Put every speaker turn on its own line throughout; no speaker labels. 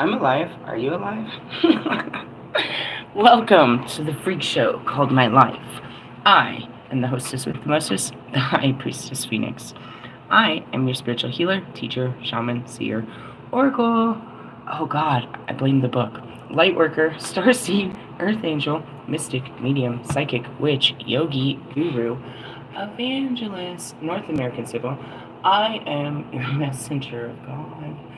I'm alive. Are you alive? Welcome to the freak show called My Life. I am the hostess with the mostest, the High Priestess Phoenix. I am your spiritual healer, teacher, shaman, seer, oracle. Oh god, I blame the book. Lightworker, starseed, earth angel, mystic, medium, psychic, witch, yogi, guru, evangelist, North American Sybil. I am your messenger of God.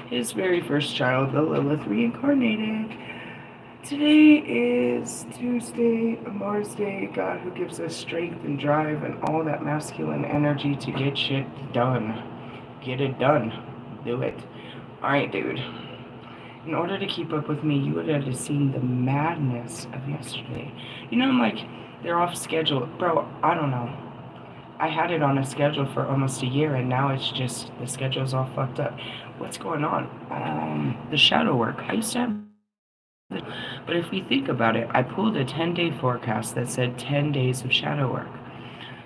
His very first child, the Lilith, reincarnated. Today is Tuesday, a Mars Day, God who gives us strength and drive and all that masculine energy to get shit done. Get it done. Do it. Alright, dude. In order to keep up with me, you would have seen the madness of yesterday. You know, I'm like, they're off schedule. Bro, I don't know. I had it on a schedule for almost a year, and now it's just, the schedule's all fucked up. What's going on? The shadow work. I used to have, but if we think about it, I pulled a 10-day forecast that said 10 days of shadow work.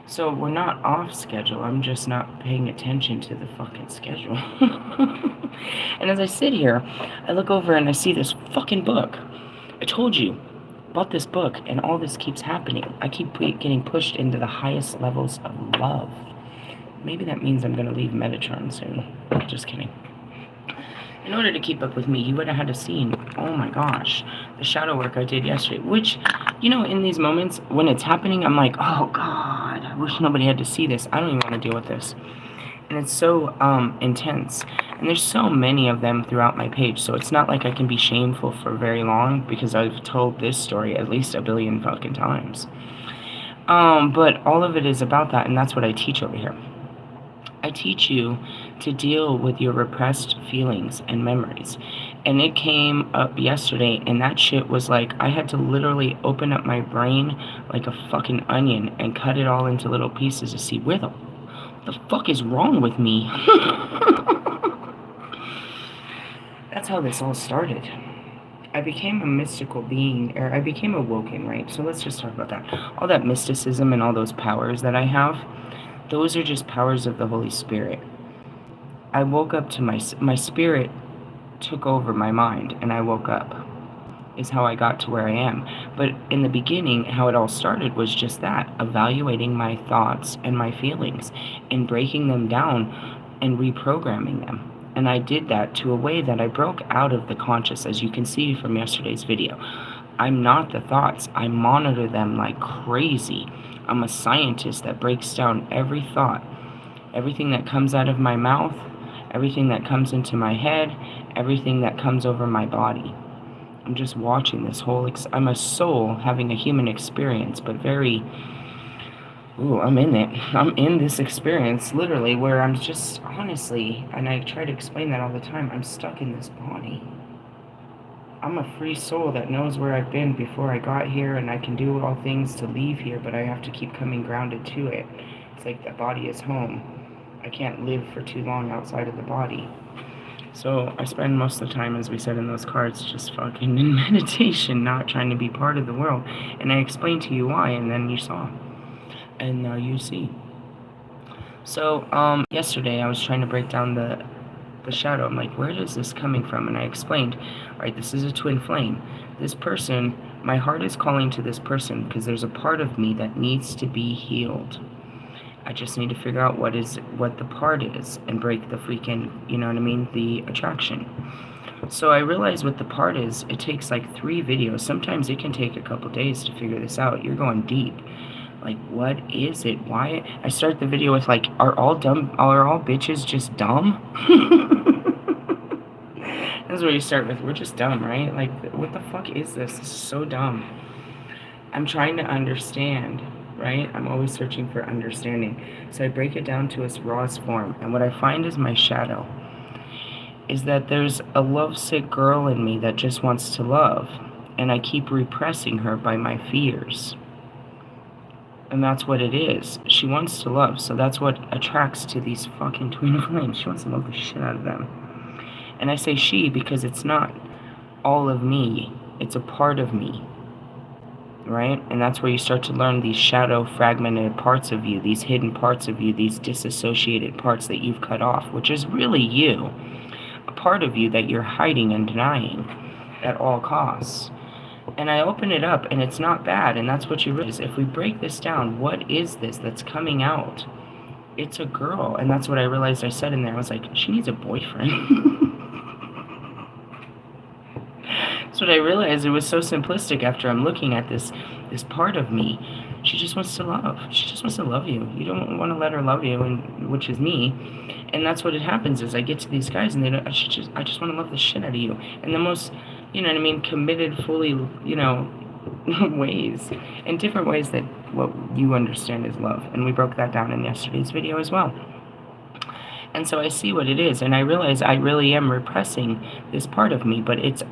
So we're not off schedule. I'm just not paying attention to the fucking schedule. And as I sit here, I look over and I see this fucking book. I told you about this book, and all this keeps happening. I keep getting pushed into the highest levels of love. Maybe that means I'm going to leave Metatron soon. Just kidding. In order to keep up with me, you would have had to see, oh my gosh, the shadow work I did yesterday. Which, you know, in these moments, when it's happening, I'm like, oh God, I wish nobody had to see this. I don't even want to deal with this. And it's so intense. And there's so many of them throughout my page, so it's not like I can be shameful for very long, because I've told this story at least a billion fucking times. But all of it is about that, and that's what I teach over here. I teach you to deal with your repressed feelings and memories. And it came up yesterday, and that shit was like, I had to literally open up my brain like a fucking onion and cut it all into little pieces to see where the fuck is wrong with me. That's how this all started. I became a mystical being, or I became awoken, right? So let's just talk about that. All that mysticism and all those powers that I have, those are just powers of the Holy Spirit. I woke up to my spirit took over my mind, and I woke up, is how I got to where I am. But in the beginning, how it all started was just that, evaluating my thoughts and my feelings and breaking them down and reprogramming them. And I did that to a way that I broke out of the conscious, as you can see from yesterday's video. I'm not the thoughts. I monitor them like crazy. I'm a scientist that breaks down every thought, everything that comes out of my mouth, everything that comes into my head, everything that comes over my body. I'm just watching this whole, I'm a soul having a human experience, but very, I'm in it. I'm in this experience, literally, where I'm just, honestly, and I try to explain that all the time, I'm stuck in this body. I'm a free soul that knows where I've been before I got here, and I can do all things to leave here, but I have to keep coming grounded to it. It's like the body is home. I can't live for too long outside of the body. So I spend most of the time, as we said in those cards, just fucking in meditation, not trying to be part of the world. And I explained to you why, and then you saw. And now you see. So, yesterday I was trying to break down the shadow. I'm like, where is this coming from? And I explained, alright, this is a twin flame. This person, my heart is calling to this person because there's a part of me that needs to be healed. I just need to figure out what the part is and break the freaking, you know what I mean, the attraction. So I realized what the part is, it takes like 3 videos. Sometimes it can take a couple days to figure this out. You're going deep. Like, what is it? Why? I start the video with like, are all bitches just dumb? That's what you start with. We're just dumb, right? Like, what the fuck is this? This is so dumb. I'm trying to understand, right? I'm always searching for understanding. So I break it down to its rawest form. And what I find is my shadow. Is that there's a lovesick girl in me that just wants to love. And I keep repressing her by my fears. And that's what it is. She wants to love. So that's what attracts to these fucking twin flames. She wants to love the shit out of them. And I say she because it's not all of me. It's a part of me. Right? And that's where you start to learn these shadow fragmented parts of you, these hidden parts of you, these disassociated parts that you've cut off, which is really you. part of you that you're hiding and denying at all costs. And I open it up, and it's not bad, and that's what you realize. If we break this down, what is this that's coming out? It's a girl, and that's what I realized I said in there. I was like, she needs a boyfriend. That's what I realized. It was so simplistic after I'm looking at this part of me. She just wants to love. She just wants to love you. You don't want to let her love you, and which is me. And that's what it happens is I get to these guys, and they don't, I just want to love the shit out of you. And the most, you know what I mean, committed, fully, you know, ways. In different ways that what you understand is love. And we broke that down in yesterday's video as well. And so I see what it is, and I realize I really am repressing this part of me, but it's,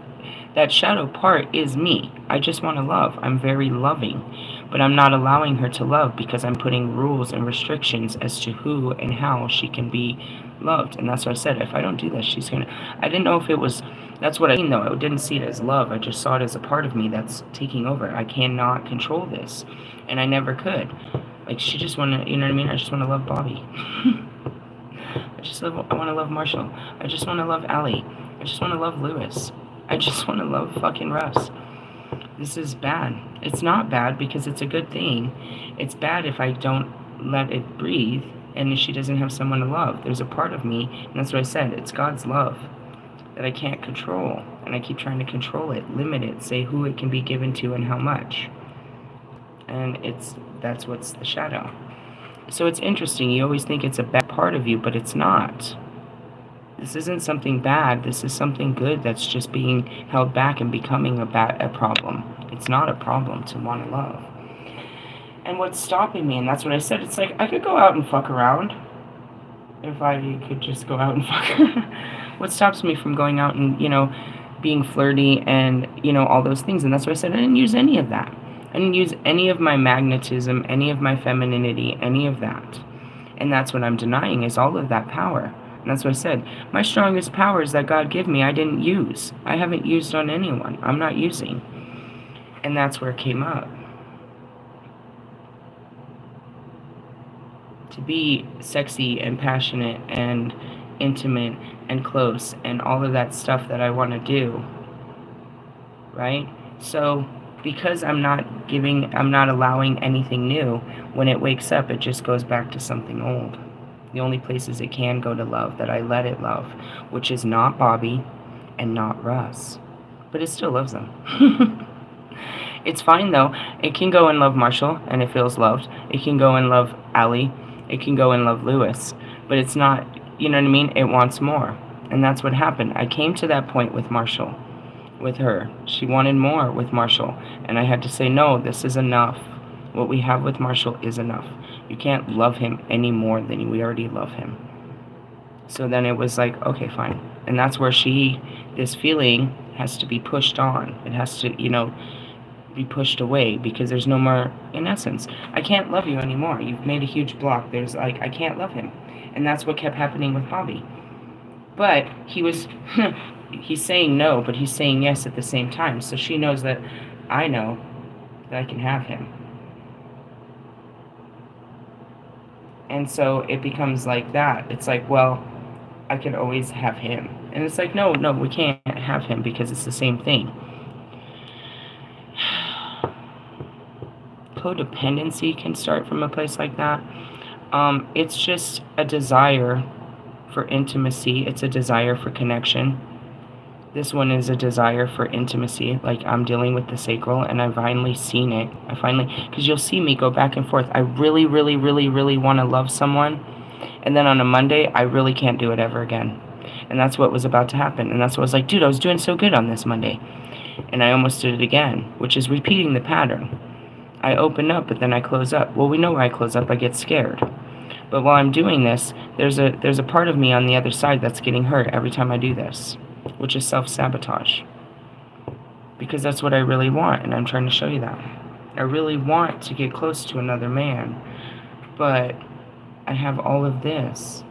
that shadow part is me. I just want to love. I'm very loving. But I'm not allowing her to love because I'm putting rules and restrictions as to who and how she can be loved. And that's what I said. If I don't do that, she's going to... I didn't know if it was... That's what I mean, though. I didn't see it as love. I just saw it as a part of me that's taking over. I cannot control this. And I never could. Like, she just want to... You know what I mean? I just want to love Bobby. I want to love Marshall. I just want to love Allie. I just want to love Lewis. I just want to love fucking Russ. This is bad. It's not bad because it's a good thing. It's bad if I don't let it breathe and if she doesn't have someone to love. There's a part of me, and that's what I said, it's God's love that I can't control. And I keep trying to control it, limit it, say who it can be given to and how much. And that's what's the shadow. So it's interesting. You always think it's a bad part of you, but it's not. This isn't something bad. This is something good that's just being held back and becoming a problem. It's not a problem to want to love. And what's stopping me, and that's what I said, it's like I could go out and fuck around. If I could just go out and fuck around. What stops me from going out and, you know, being flirty and, you know, all those things? And that's what I said. I didn't use any of that. I didn't use any of my magnetism, any of my femininity, any of that. And that's what I'm denying, is all of that power. And that's what I said. My strongest powers that God gave me, I didn't use. I haven't used on anyone. I'm not using. And that's where it came up. To be sexy and passionate and intimate and close and all of that stuff that I want to do. Right? So, because I'm not allowing anything new, when it wakes up, it just goes back to something old. The only places it can go to love, that I let it love, which is not Bobby and not Russ. But it still loves them. It's fine, though. It can go and love Marshall, and it feels loved. It can go and love Allie. It can go and love Lewis. But it's not, you know what I mean? It wants more. And that's what happened. I came to that point with Marshall, with her. She wanted more with Marshall. And I had to say, no, this is enough. What we have with Marshall is enough. You can't love him any more than we already love him. So then it was like, okay, fine. And that's where this feeling has to be pushed on. It has to, you know, be pushed away because there's no more, in essence, I can't love you anymore. You've made a huge block. There's like, I can't love him. And that's what kept happening with Bobby. But he was, he's saying no, but he's saying yes at the same time. So she knows that I know that I can have him. And so it becomes like that. It's like, well, I could always have him. And it's like, no, we can't have him because it's the same thing. Codependency can start from a place like that. It's just a desire for intimacy. It's a desire for connection. This one is a desire for intimacy. Like, I'm dealing with the sacral, and I've finally seen it. Because you'll see me go back and forth. I really, really, really, really want to love someone. And then on a Monday, I really can't do it ever again. And that's what was about to happen. And that's what I was like, dude, I was doing so good on this Monday. And I almost did it again, which is repeating the pattern. I open up, but then I close up. Well, we know where I close up. I get scared. But while I'm doing this, there's a part of me on the other side that's getting hurt every time I do this, which is self-sabotage. Because that's what I really want, and I'm trying to show you that. I really want to get close to another man, but I have all of this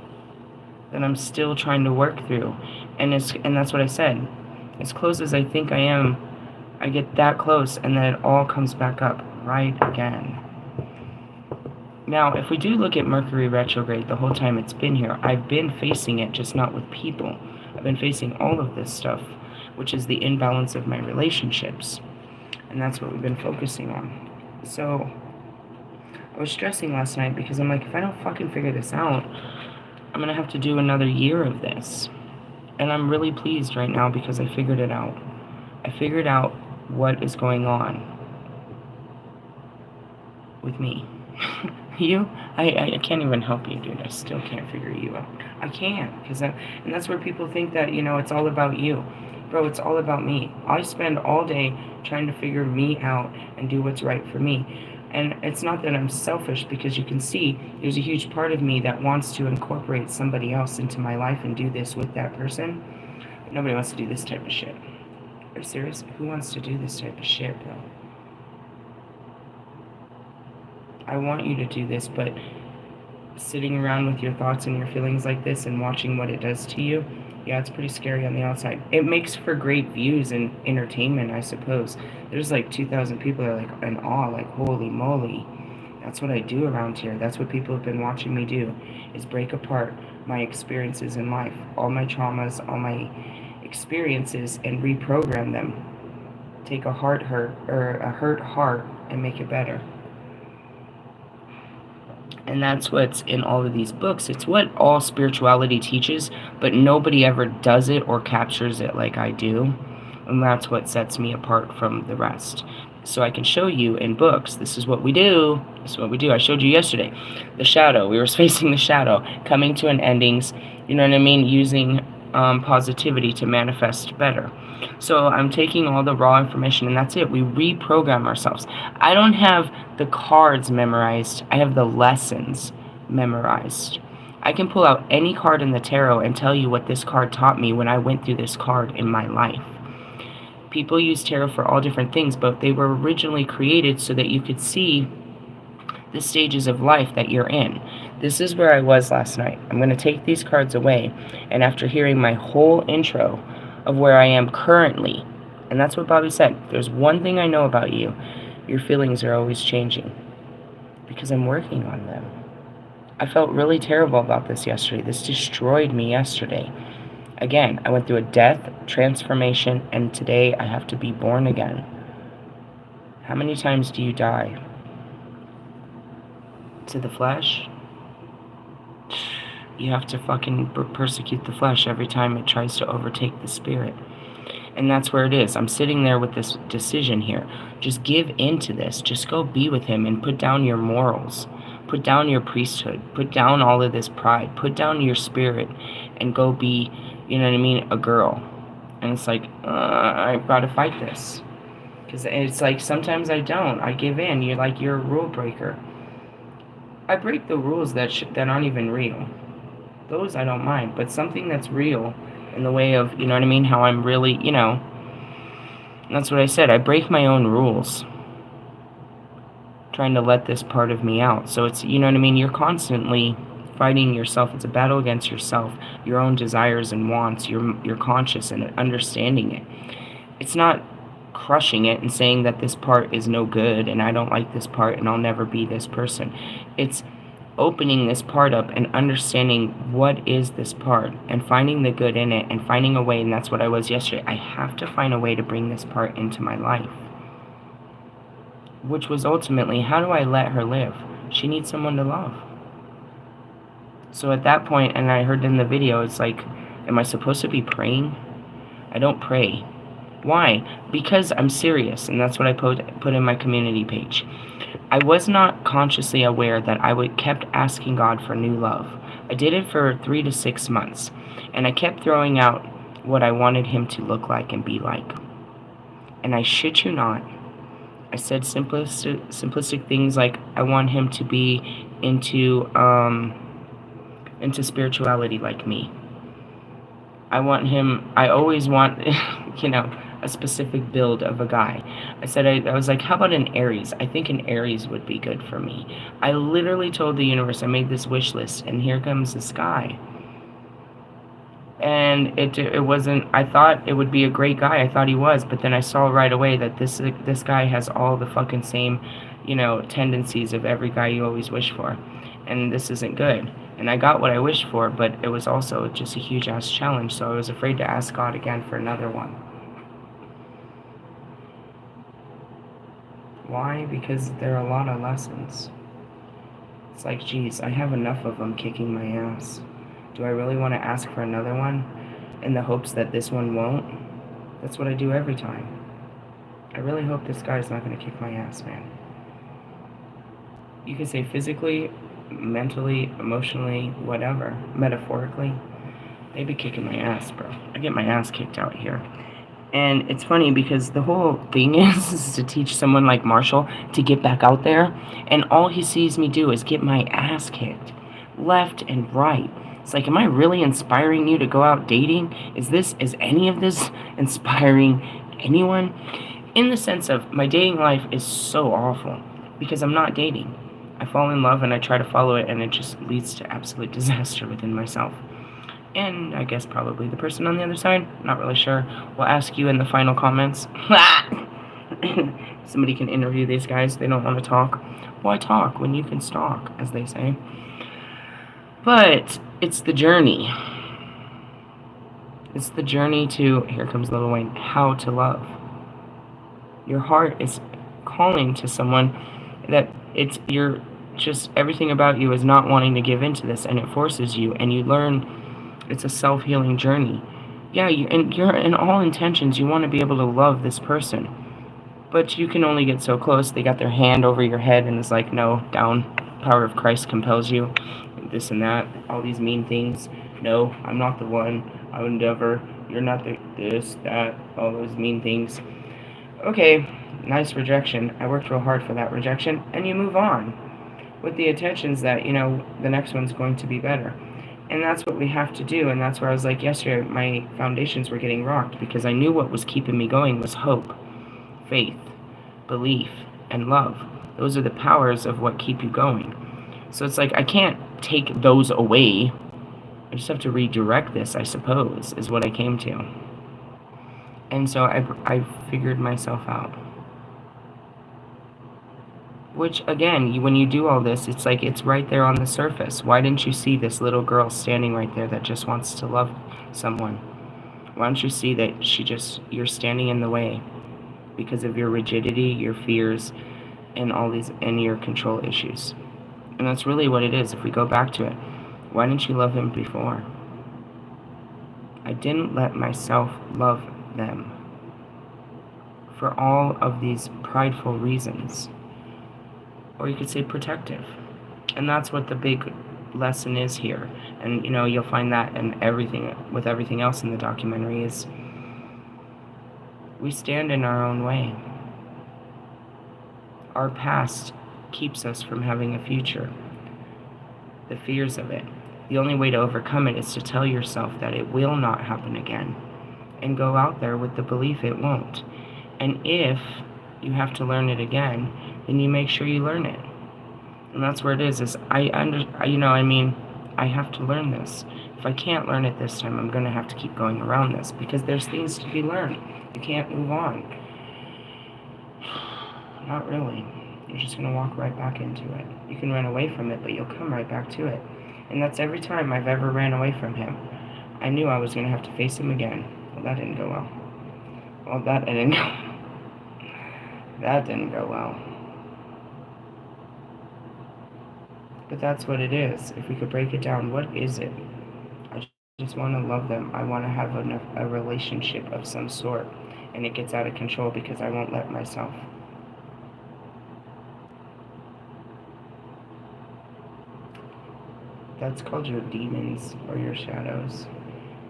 that I'm still trying to work through. And that's what I said. As close as I think I am, I get that close, and then it all comes back up right again. Now, if we do look at Mercury retrograde, the whole time it's been here, I've been facing it, just not with people. I've been facing all of this stuff, which is the imbalance of my relationships. And that's what we've been focusing on. So I was stressing last night because I'm like, if I don't fucking figure this out, I'm going to have to do another year of this. And I'm really pleased right now because I figured it out. I figured out what is going on with me. You? I can't even help you, dude. I still can't figure you out. I can't. And that's where people think that, it's all about you. Bro, it's all about me. I spend all day trying to figure me out and do what's right for me. And it's not that I'm selfish, because you can see there's a huge part of me that wants to incorporate somebody else into my life and do this with that person. But nobody wants to do this type of shit. Are you serious? Who wants to do this type of shit, bro? I want you to do this, but sitting around with your thoughts and your feelings like this and watching what it does to you, yeah, it's pretty scary on the outside. It makes for great views and entertainment, I suppose. There's like 2,000 people that are like in awe, like, holy moly. That's what I do around here. That's what people have been watching me do, is break apart my experiences in life, all my traumas, all my experiences, and reprogram them. Take a hurt heart and make it better. And that's what's in all of these books. It's what all spirituality teaches, but nobody ever does it or captures it like I do. And that's what sets me apart from the rest. So I can show you in books, this is what we do. This is what we do. I showed you yesterday. The shadow. We were facing the shadow. Coming to an endings. You know what I mean? Using positivity to manifest better. So I'm taking all the raw information, and that's it. We reprogram ourselves. I don't have the cards memorized. I have the lessons memorized. I can pull out any card in the tarot and tell you what this card taught me when I went through this card in my life. People use tarot for all different things, but they were originally created so that you could see the stages of life that you're in. This is where I was last night. I'm going to take these cards away, and after hearing my whole intro of where I am currently, and that's what Bobby said, there's one thing I know about you: your feelings are always changing, because I'm working on them. I felt really terrible about this yesterday. This destroyed me yesterday. Again, I went through a death, transformation, and today I have to be born again. How many times do you die? To the flesh? You have to fucking persecute the flesh every time it tries to overtake the spirit. And that's where it is. I'm sitting there with this decision here. Just give in to this. Just go be with him and put down your morals. Put down your priesthood. Put down all of this pride. Put down your spirit and go be, you know what I mean, a girl. And it's like, I've got to fight this. Because it's like, sometimes I don't. I give in. You're like, you're a rule breaker. I break the rules that aren't even real. Those I don't mind, but something that's real in the way of, you know what I mean, how I'm really, that's what I said. I break my own rules, trying to let this part of me out. So it's, you know what I mean, you're constantly fighting yourself. It's a battle against yourself, your own desires and wants, your conscious and understanding it. It's not crushing it and saying that this part is no good and I don't like this part and I'll never be this person. It's opening this part up and understanding what is this part and finding the good in it and finding a way. And that's what I was yesterday. I have to find a way to bring this part into my life, which was ultimately, how do I let her live? She needs someone to love. So at that point, and I heard in the video, it's like, am I supposed to be praying? I don't pray. Why? Because I'm serious, and that's what I put in my community page. I was not consciously aware that I kept asking God for new love. I did it for 3 to 6 months, and I kept throwing out what I wanted him to look like and be like. And I shit you not, I said simplistic things like, I want him to be into spirituality like me. I always want, a specific build of a guy. I was like, how about an Aries? I think an Aries would be good for me. I literally told the universe, I made this wish list, and here comes this guy. And it wasn't, I thought it would be a great guy. I thought he was, but then I saw right away that this guy has all the fucking same, tendencies of every guy you always wish for. And this isn't good. And I got what I wished for, but it was also just a huge ass challenge, so I was afraid to ask God again for another one. Why? Because there are a lot of lessons. It's like, geez, I have enough of them kicking my ass. Do I really want to ask for another one in the hopes that this one won't? That's what I do every time. I really hope this guy's not going to kick my ass, man. You could say physically, mentally, emotionally, whatever, metaphorically. They be kicking my ass, bro. I get my ass kicked out here. And it's funny because the whole thing is to teach someone like Marshall to get back out there, and all he sees me do is get my ass kicked left and right. It's like, am I really inspiring you to go out dating? Is any of this inspiring anyone? In the sense of, my dating life is so awful because I'm not dating. I fall in love and I try to follow it, and it just leads to absolute disaster within myself. And I guess probably the person on the other side, not really sure. We'll ask you in the final comments. Somebody can interview these guys. They don't want to talk. Why talk when you can stalk, as they say? But it's the journey. It's the journey to, here comes Lil Wayne, how to love. Your heart is calling to someone that you're just, everything about you is not wanting to give into this, and it forces you, and you learn. It's a self-healing journey. Yeah, you're in all intentions, you want to be able to love this person. But you can only get so close. They got their hand over your head and it's like, no, down. Power of Christ compels you. This and that. All these mean things. No, I'm not the one. I would never. You're not the this, that. All those mean things. Okay, nice rejection. I worked real hard for that rejection. And you move on. With the intentions that, the next one's going to be better. And that's what we have to do, and that's where I was like yesterday, my foundations were getting rocked because I knew what was keeping me going was hope, faith, belief, and love. Those are the powers of what keep you going. So it's like, I can't take those away. I just have to redirect this, I suppose, is what I came to. And so I figured myself out. Which, again, when you do all this, it's like it's right there on the surface. Why didn't you see this little girl standing right there that just wants to love someone? Why don't you see that you're standing in the way because of your rigidity, your fears, and and your control issues? And that's really what it is if we go back to it. Why didn't you love him before? I didn't let myself love them for all of these prideful reasons. Or you could say protective. And that's what the big lesson is here. And you'll find that in with everything else in the documentary is we stand in our own way. Our past keeps us from having a future. The fears of it. The only way to overcome it is to tell yourself that it will not happen again. And go out there with the belief it won't. And if you have to learn it again, then you make sure you learn it. And that's where it is I have to learn this. If I can't learn it this time, I'm going to have to keep going around this because there's things to be learned. You can't move on. Not really. You're just going to walk right back into it. You can run away from it, but you'll come right back to it. And that's every time I've ever ran away from him. I knew I was going to have to face him again. Well, that didn't go well. That didn't go well. But that's what it is. If we could break it down, what is it? I just want to love them. I want to have a relationship of some sort. And it gets out of control because I won't let myself. That's called your demons or your shadows.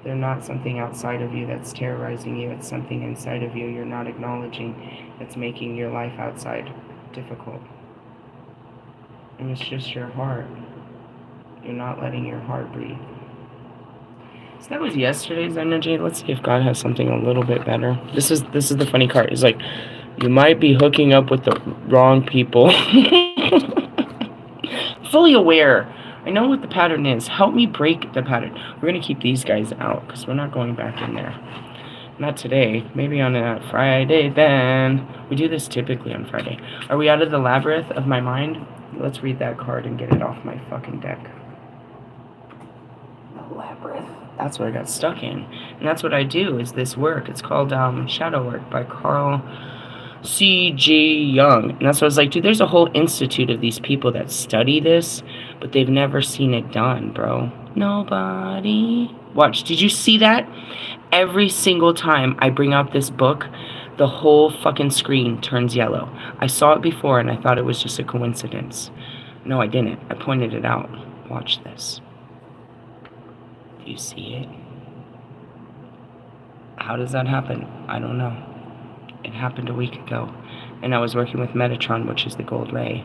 They're not something outside of you that's terrorizing you. It's something inside of you you're not acknowledging that's making your life outside difficult. And it's just your heart. You're not letting your heart breathe. So that was yesterday's energy. Let's see if God has something a little bit better. This is the funny card. It's like, you might be hooking up with the wrong people. Fully aware. I know what the pattern is. Help me break the pattern. We're going to keep these guys out because we're not going back in there. Not today. Maybe on a Friday then. We do this typically on Friday. Are we out of the labyrinth of my mind? Let's read that card and get it off my fucking deck. That's what I got stuck in. And that's what I do, is this work. It's called Shadow Work by Carl C.G. Young. And that's what I was like, dude, there's a whole institute of these people that study this, but they've never seen it done, bro. Nobody. Watch, did you see that? Every single time I bring out this book, the whole fucking screen turns yellow. I saw it before and I thought it was just a coincidence. No, I didn't. I pointed it out. Watch this. Do you see it? How does that happen? I don't know. It happened a week ago, and I was working with Metatron, which is the gold ray.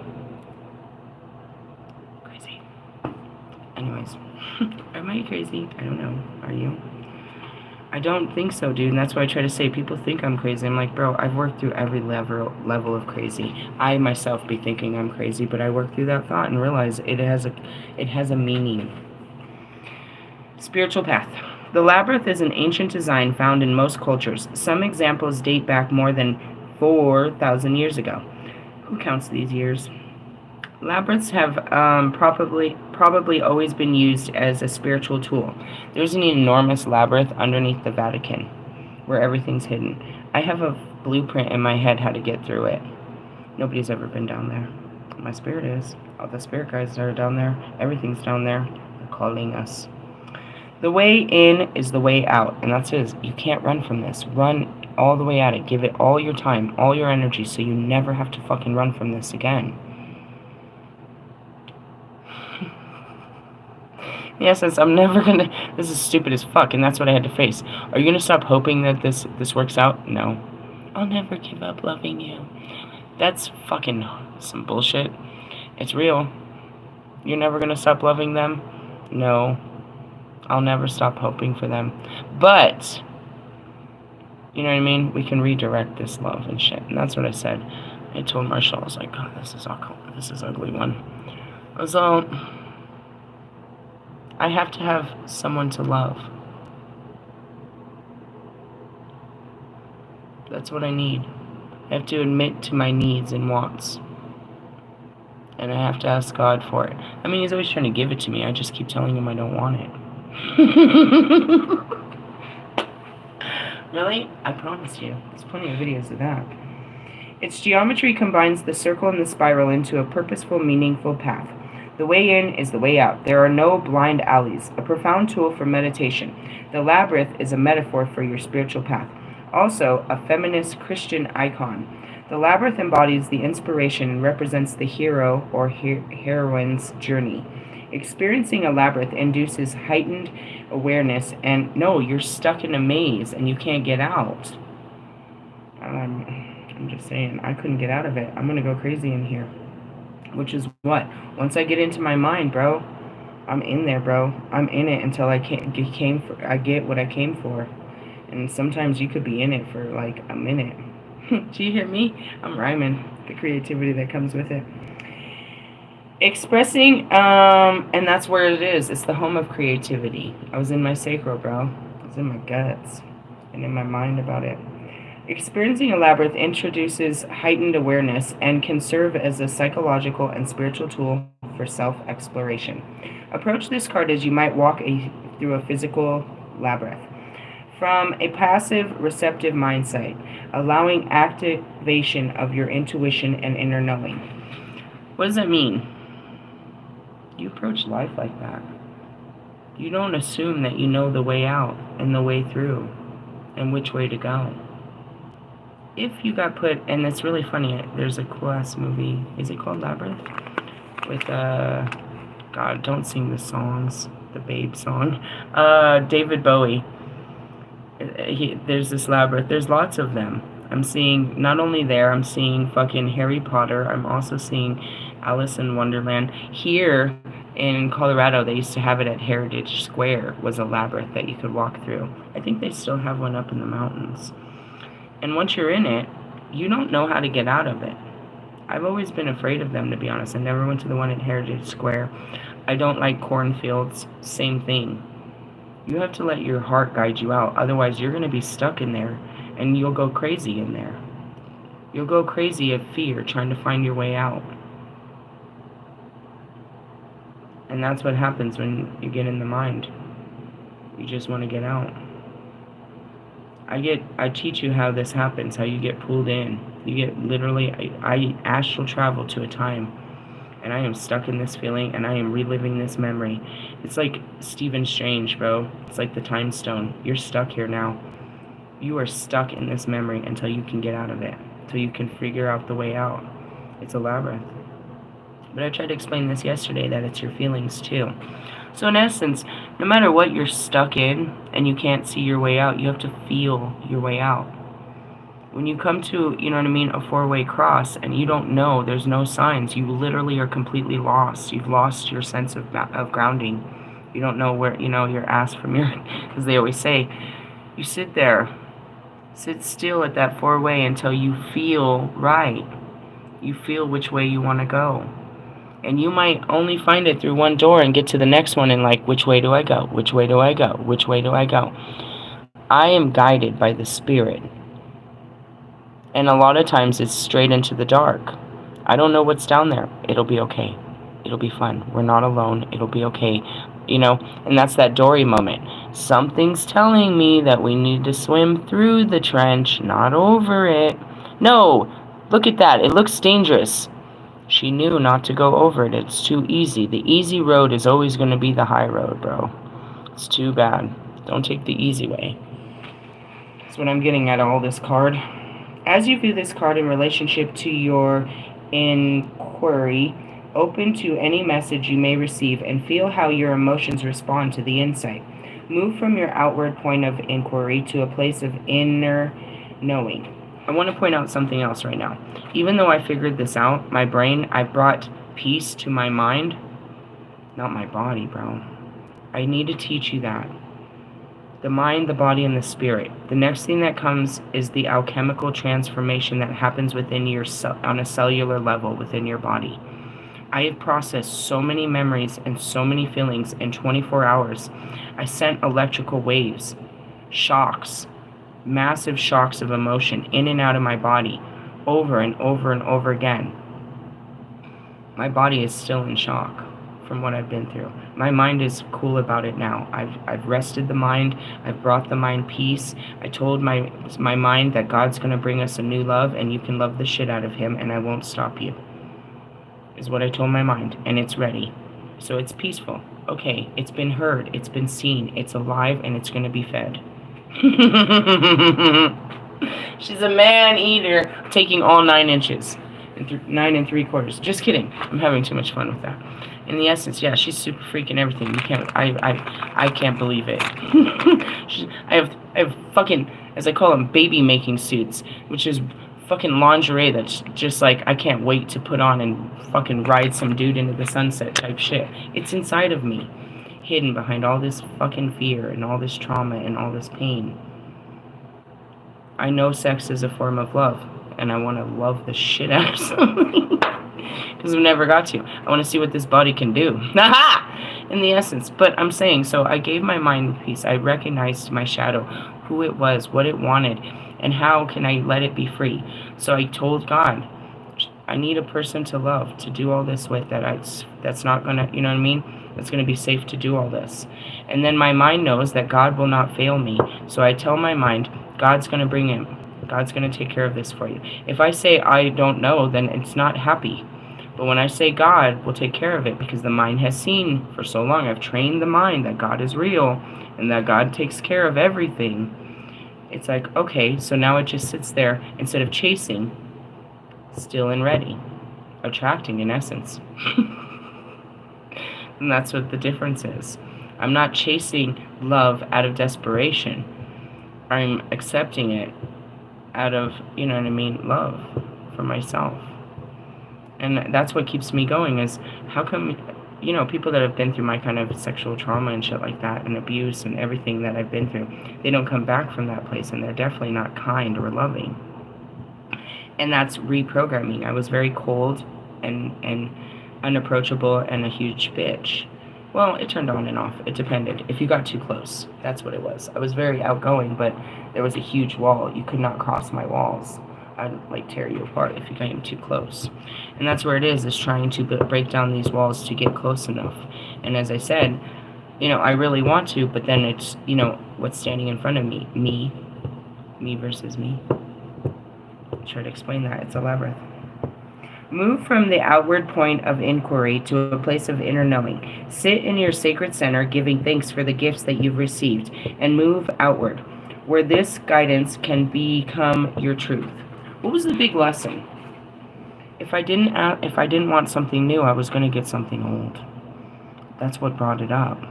Crazy. Anyways, am I crazy? I don't know. Are you? I don't think so, dude, and that's why I try to say, people think I'm crazy. I'm like, bro, I've worked through every level of crazy. I myself be thinking I'm crazy, but I work through that thought and realize it has a meaning. Spiritual path. The labyrinth is an ancient design found in most cultures. Some examples date back more than 4,000 years ago. Who counts these years? Labyrinths have probably always been used as a spiritual tool. There's an enormous labyrinth underneath the Vatican, where everything's hidden. I have a blueprint in my head how to get through it. Nobody's ever been down there. My spirit is. All the spirit guides are down there. Everything's down there. They're calling us. The way in is the way out, and that's it. You can't run from this. Run all the way at it. Give it all your time, all your energy, so you never have to fucking run from this again. Yes, I'm never gonna... This is stupid as fuck, and that's what I had to face. Are you gonna stop hoping that this works out? No. I'll never give up loving you. That's fucking some bullshit. It's real. You're never gonna stop loving them? No. I'll never stop hoping for them. But, you know what I mean? We can redirect this love and shit. And that's what I said. I told Marshall, I was like, God, this is ugly one. I was all... I have to have someone to love. That's what I need. I have to admit to my needs and wants. And I have to ask God for it. I mean, he's always trying to give it to me. I just keep telling him I don't want it. Really? I promise you. There's plenty of videos of that. Its geometry combines the circle and the spiral into a purposeful, meaningful path. The way in is the way out. There are no blind alleys. A profound tool for meditation. The labyrinth is a metaphor for your spiritual path. Also, a feminist Christian icon. The labyrinth embodies the inspiration and represents the hero or heroine's journey. Experiencing a labyrinth induces heightened awareness, and no, you're stuck in a maze and you can't get out. I'm just saying, I couldn't get out of it. I'm gonna go crazy in here. Which is what? Once I get into my mind, bro, I'm in there, bro. I'm in it until I get what I came for. And sometimes you could be in it for like a minute. Do you hear me? I'm rhyming. The creativity that comes with it. Expressing, and that's where it is. It's the home of creativity. I was in my sacral, bro. I was in my guts and in my mind about it. Experiencing a labyrinth introduces heightened awareness and can serve as a psychological and spiritual tool for self-exploration. Approach this card as you might walk through a physical labyrinth. From a passive, receptive mindset, allowing activation of your intuition and inner knowing. What does that mean? You approach life like that. You don't assume that you know the way out and the way through and which way to go. If you got put, and it's really funny, there's a cool ass movie, is it called Labyrinth? With, God, don't sing the songs, the Babe song. David Bowie. There's this labyrinth, there's lots of them. I'm seeing, not only there, I'm seeing fucking Harry Potter, I'm also seeing Alice in Wonderland. Here in Colorado, they used to have it at Heritage Square, was a labyrinth that you could walk through. I think they still have one up in the mountains. And once you're in it, you don't know how to get out of it. I've always been afraid of them, to be honest. I never went to the one at Heritage Square. I don't like cornfields, same thing. You have to let your heart guide you out, otherwise you're going to be stuck in there, and you'll go crazy in there. You'll go crazy of fear, trying to find your way out. And that's what happens when you get in the mind. You just want to get out. I teach you how this happens, how you get pulled in. You get literally, I astral travel to a time, and I am stuck in this feeling, and I am reliving this memory. It's like Stephen Strange, bro. It's like the time stone. You're stuck here now. You are stuck in this memory until you can get out of it, until you can figure out the way out. It's a labyrinth. But I tried to explain this yesterday, that it's your feelings too. So in essence, no matter what you're stuck in and you can't see your way out, you have to feel your way out. When you come to, you know what I mean, a four-way cross and you don't know, there's no signs, you literally are completely lost. You've lost your sense of grounding. You don't know where, you know, your ass from your, because they always say, you sit there, sit still at that four-way until you feel right. You feel which way you want to go. And you might only find it through one door and get to the next one and like, which way do I go? Which way do I go? Which way do I go? I am guided by the Spirit. And a lot of times it's straight into the dark. I don't know what's down there. It'll be okay. It'll be fun. We're not alone. It'll be okay. You know, and that's that Dory moment. Something's telling me that we need to swim through the trench, not over it. No, look at that. It looks dangerous. She knew not to go over it. It's too easy. The easy road is always going to be the high road, bro. It's too bad. Don't take the easy way. That's what I'm getting at all this card. As you view this card in relationship to your inquiry, open to any message you may receive and feel how your emotions respond to the insight. Move from your outward point of inquiry to a place of inner knowing. I want to point out something else right now. Even though I figured this out, my brain, I brought peace to my mind, not my body, bro. I need to teach you that. The mind, the body, and the spirit. The next thing that comes is the alchemical transformation that happens within your on a cellular level within your body. I have processed so many memories and so many feelings in 24 hours. I sent electrical waves, shocks, massive shocks of emotion in and out of my body over and over and over again. My body is still in shock from what I've been through. My mind is cool about it now. I've rested the mind. I've brought the mind peace. I told my mind that God's going to bring us a new love and you can love the shit out of him and I won't stop you. Is what I told my mind, and it's ready. So it's peaceful. Okay, it's been heard, it's been seen, it's alive, and it's going to be fed. She's a man-eater, taking all 9 inches. 9 3/4. Just kidding. I'm having too much fun with that. In the essence, yeah, she's super freaking everything. You can't. I can't believe it. I have fucking, as I call them, baby making suits, which is fucking lingerie that's just like I can't wait to put on and fucking ride some dude into the sunset type shit. It's inside of me, hidden behind all this fucking fear and all this trauma and all this pain. I know sex is a form of love, and I want to love the shit out of somebody because we never got to. I want to see what this body can do. In the essence. But I'm saying, so I gave my mind peace. I recognized my shadow, who it was, what it wanted, and how can I let it be free. So I told God, I need a person to love, to do all this with, that's not gonna, you know what I mean? That's gonna be safe to do all this. And then my mind knows that God will not fail me. So I tell my mind, God's gonna bring him. God's gonna take care of this for you. If I say I don't know, then it's not happy. But when I say God will take care of it, because the mind has seen for so long, I've trained the mind that God is real and that God takes care of everything. It's like, okay, so now it just sits there instead of chasing, still and ready, attracting in essence. And that's what the difference is. I'm not chasing love out of desperation. I'm accepting it out of, you know what I mean, love for myself. And that's what keeps me going is, how come, you know, people that have been through my kind of sexual trauma and shit like that and abuse and everything that I've been through, they don't come back from that place and they're definitely not kind or loving. And that's reprogramming. I was very cold and unapproachable and a huge bitch. Well, it turned on and off. It depended. If you got too close, that's what it was. I was very outgoing, but there was a huge wall. You could not cross my walls. I'd like tear you apart if you came too close. And that's where it is trying to break down these walls to get close enough. And as I said, I really want to, but then it's, what's standing in front of me? Me versus me. Try to explain that. It's a labyrinth. Move from the outward point of inquiry to a place of inner knowing. Sit in your sacred center, giving thanks for the gifts that you've received, and move outward, where this guidance can become your truth. What was the big lesson? If I didn't want something new, I was going to get something old. That's what brought it up.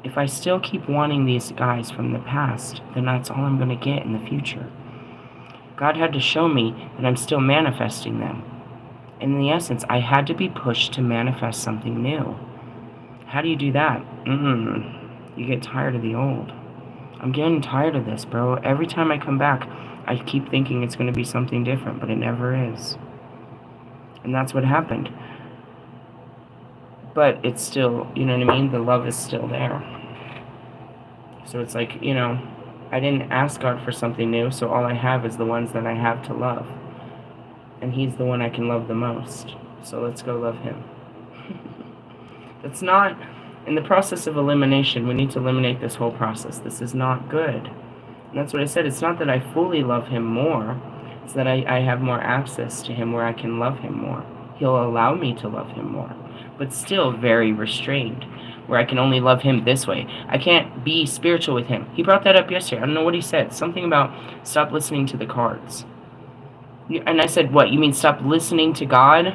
If I still keep wanting these guys from the past, then that's all I'm going to get in the future. God had to show me that I'm still manifesting them. In the essence, I had to be pushed to manifest something new. How do you do that? You get tired of the old. I'm getting tired of this, bro. Every time I come back, I keep thinking it's going to be something different, but it never is. And that's what happened. But it's still, you know what I mean? The love is still there. So it's like, I didn't ask God for something new, so all I have is the ones that I have to love. And He's the one I can love the most. So let's go love Him. It's not, in the process of elimination, we need to eliminate this whole process. This is not good. And that's what I said. It's not that I fully love Him more. It's that I have more access to Him where I can love Him more. He'll allow me to love Him more. But still very restrained, where I can only love Him this way. I can't be spiritual with Him. He brought that up yesterday. I don't know what he said. Something about stop listening to the cards. And I said, what? You mean stop listening to God?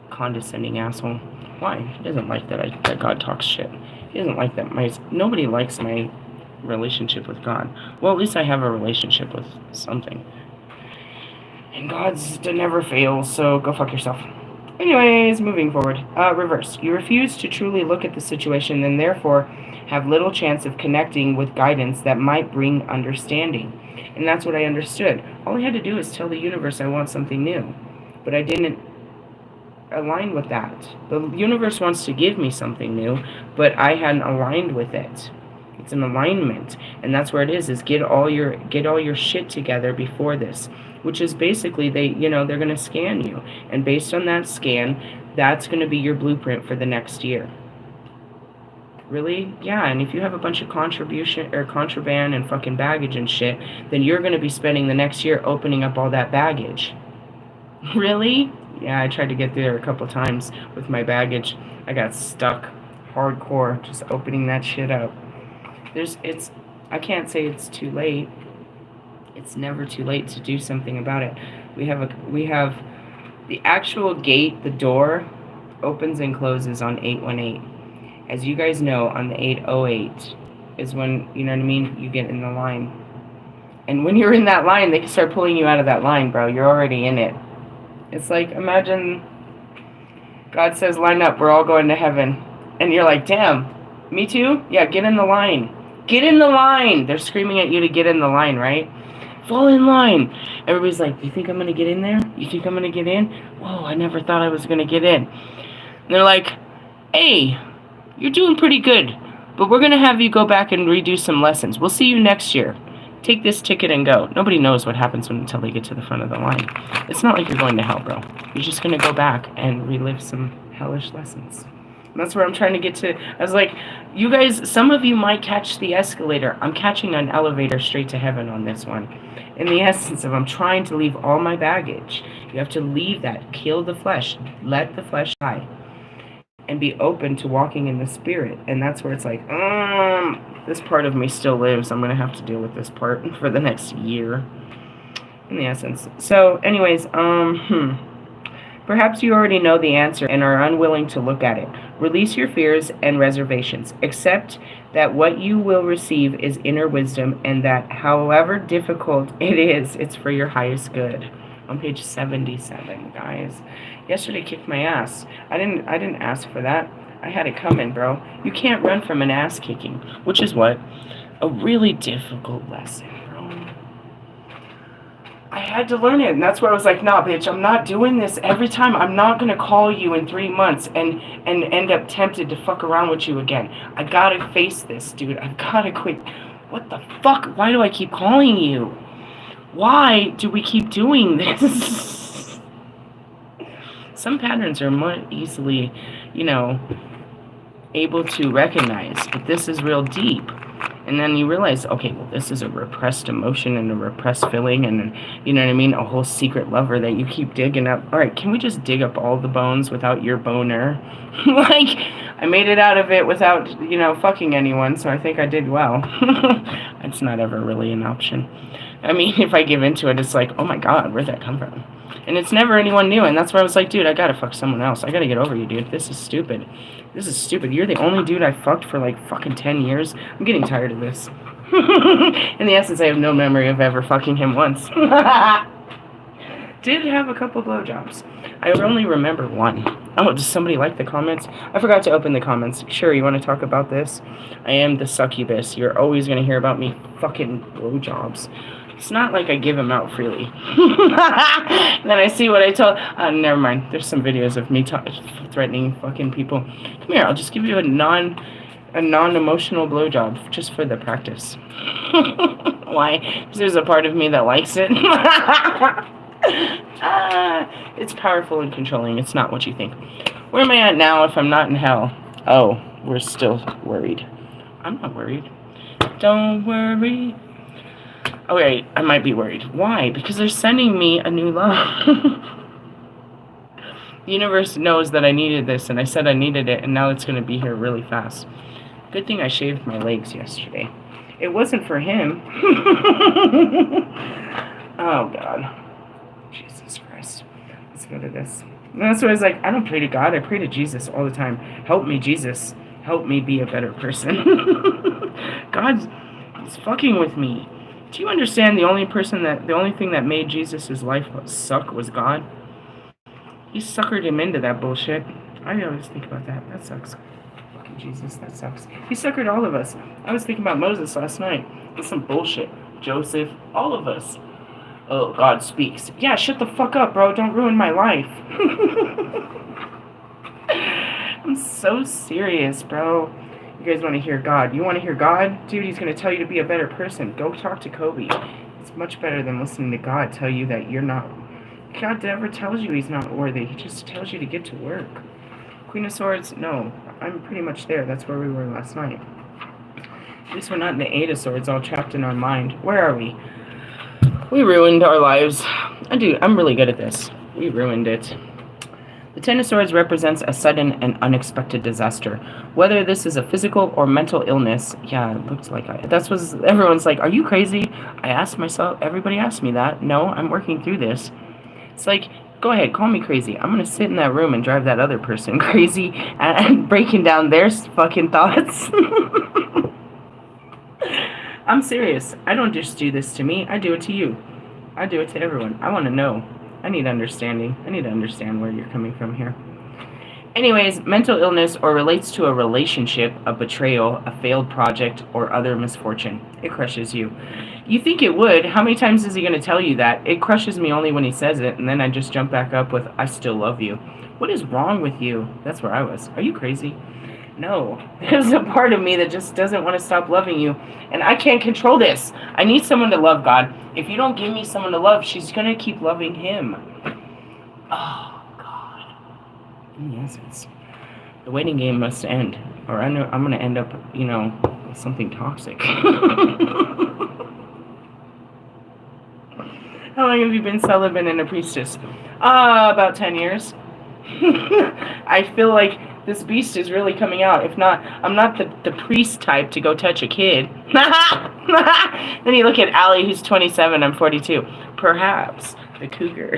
Condescending asshole. Why? He doesn't like that God talks shit. He doesn't like that. Nobody likes my relationship with God. Well, at least I have a relationship with something. And God's never fails, so go fuck yourself. Anyways, moving forward. Reverse. You refuse to truly look at the situation and therefore have little chance of connecting with guidance that might bring understanding. And that's what I understood. All I had to do is tell the universe I want something new. But I didn't align with that. The universe wants to give me something new, but I hadn't aligned with it. It's an alignment. And that's where it is get all your shit together before this. Which is basically they're going to scan you. And based on that scan, that's going to be your blueprint for the next year. Really? Yeah, and if you have a bunch of contraband and fucking baggage and shit, then you're going to be spending the next year opening up all that baggage. Really? Yeah, I tried to get there a couple times with my baggage. I got stuck hardcore just opening that shit up. I can't say it's too late. It's never too late to do something about it. We have the actual gate, the door opens and closes on 818. As you guys know, on the 808 is when, you know what I mean, you get in the line. And when you're in that line, they can start pulling you out of that line, bro. You're already in it. It's like, imagine God says, line up, we're all going to heaven. And you're like, damn, me too? Yeah, get in the line. Get in the line! They're screaming at you to get in the line, right? Fall in line. Everybody's like, you think I'm going to get in there? You think I'm going to get in? Whoa, I never thought I was going to get in. And they're like, hey, you're doing pretty good, but we're going to have you go back and redo some lessons. We'll see you next year. Take this ticket and go. Nobody knows what happens until they get to the front of the line. It's not like you're going to hell, bro. You're just going to go back and relive some hellish lessons. And that's where I'm trying to get to. I was like, you guys, some of you might catch the escalator. I'm catching an elevator straight to heaven on this one. In the essence of I'm trying to leave all my baggage. You have to leave that. Kill the flesh. Let the flesh die. And be open to walking in the spirit. And that's where it's like, this part of me still lives. I'm going to have to deal with this part for the next year. In the essence. So, anyways, perhaps you already know the answer and are unwilling to look at it. Release your fears and reservations. Accept that what you will receive is inner wisdom and that however difficult it is, it's for your highest good. On page 77, guys. Yesterday kicked my ass. I didn't ask for that. I had it coming, bro. You can't run from an ass kicking, which is what? A really difficult lesson, bro. I had to learn it, and that's where I was like, nah, bitch, I'm not doing this every time. I'm not going to call you in 3 months and end up tempted to fuck around with you again. I gotta face this, dude. I've gotta quit. What the fuck? Why do I keep calling you? Why do we keep doing this? Some patterns are more easily, able to recognize that this is real deep. And then you realize, okay, well, this is a repressed emotion and a repressed feeling, and you know what I mean? A whole secret lover that you keep digging up. All right, can we just dig up all the bones without your boner? Like, I made it out of it without, fucking anyone, so I think I did well. It's not ever really an option. I mean, if I give into it, it's like, oh my god, where'd that come from? And it's never anyone new, and that's where I was like, dude, I gotta fuck someone else. I gotta get over you, dude. This is stupid. This is stupid. You're the only dude I fucked for like fucking 10 years. I'm getting tired of this. In the essence, I have no memory of ever fucking him once. Did have a couple blowjobs. I only remember one. Oh, does somebody like the comments? I forgot to open the comments. Sure, you want to talk about this? I am the succubus. You're always going to hear about me fucking blowjobs. It's not like I give them out freely. Then I see what I tell. Never mind. There's some videos of me threatening fucking people. Come here. I'll just give you a non-emotional blowjob just for the practice. Why? Because there's a part of me that likes it. It's powerful and controlling. It's not what you think. Where am I at now if I'm not in hell? Oh, we're still worried. I'm not worried. Don't worry. Oh, wait, I might be worried. Why? Because they're sending me a new love. The universe knows that I needed this, and I said I needed it, and now it's going to be here really fast. Good thing I shaved my legs yesterday. It wasn't for him. Oh, God. Jesus Christ. Let's go to this. And that's why I was like, I don't pray to God. I pray to Jesus all the time. Help me, Jesus. Help me be a better person. God is fucking with me. Do you understand the only thing that made Jesus' life suck was God? He suckered him into that bullshit. I always think about that. That sucks. Fucking Jesus, that sucks. He suckered all of us. I was thinking about Moses last night. It's some bullshit. Joseph, all of us. Oh, God speaks. Yeah, shut the fuck up, bro. Don't ruin my life. I'm so serious, bro. You guys want to hear God? You want to hear God? Dude, he's going to tell you to be a better person. Go talk to Kobe. It's much better than listening to God tell you that you're not. God never tells you he's not worthy. He just tells you to get to work. Queen of Swords, no. I'm pretty much there. That's where we were last night. At least we're not in the Eight of Swords all trapped in our mind. Where are we? We ruined our lives. I'm really good at this. We ruined it. The Ten of Swords represents a sudden and unexpected disaster. Whether this is a physical or mental illness, yeah, it looks like everyone's like, are you crazy? I asked myself, everybody asked me that. No, I'm working through this. It's like, go ahead, call me crazy. I'm going to sit in that room and drive that other person crazy and breaking down their fucking thoughts. I'm serious. I don't just do this to me. I do it to you. I do it to everyone. I want to know. I need understanding. I need to understand where you're coming from here. Anyways, mental illness or relates to a relationship, a betrayal, a failed project, or other misfortune. It crushes you. You think it would. How many times is he going to tell you that? It crushes me only when he says it, and then I just jump back up with, I still love you. What is wrong with you? That's where I was. Are you crazy? No. There's a part of me that just doesn't want to stop loving you, and I can't control this. I need someone to love, God. If you don't give me someone to love, she's going to keep loving him. Oh, God. In the essence, the waiting game must end, or I'm going to end up, with something toxic. How long have you been celibate and a priestess? About 10 years. I feel like this beast is really coming out. If not, I'm not the priest type to go touch a kid. Then you look at Allie, who's 27, I'm 42. Perhaps the cougar.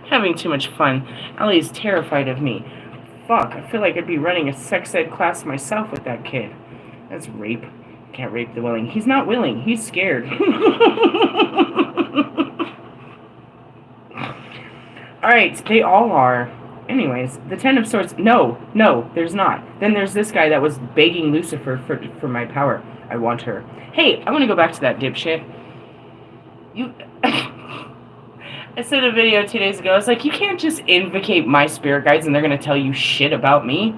Having too much fun. Allie's terrified of me. Fuck, I feel like I'd be running a sex ed class myself with that kid. That's rape. Can't rape the willing. He's not willing. He's scared. Alright, they all are. Anyways, the Ten of Swords. No, there's not. Then there's this guy that was begging Lucifer for my power. I want her. Hey, I want to go back to that dipshit. I said a video 2 days ago. I was like, you can't just invocate my spirit guides and they're going to tell you shit about me.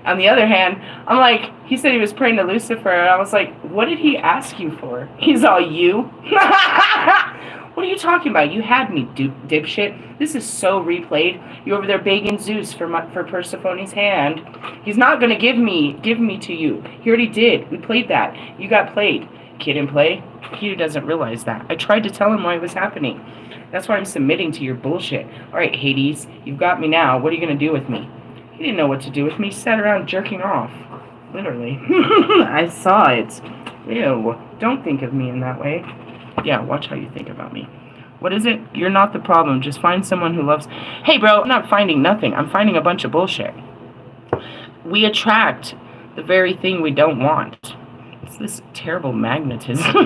On the other hand, I'm like, he said he was praying to Lucifer, and I was like, what did he ask you for? He's all, you? What are you talking about? You had me, dipshit. This is so replayed. You over there begging Zeus for Persephone's hand. He's not gonna give me to you. He already did. We played that. You got played. Kid in play. He doesn't realize that. I tried to tell him why it was happening. That's why I'm submitting to your bullshit. All right, Hades, you've got me now. What are you gonna do with me? He didn't know what to do with me. He sat around jerking off. Literally. I saw it. Ew. Don't think of me in that way. Yeah, watch how you think about me. What is it? You're not the problem. Just find someone who loves... Hey, bro, I'm not finding nothing. I'm finding a bunch of bullshit. We attract the very thing we don't want. It's this terrible magnetism.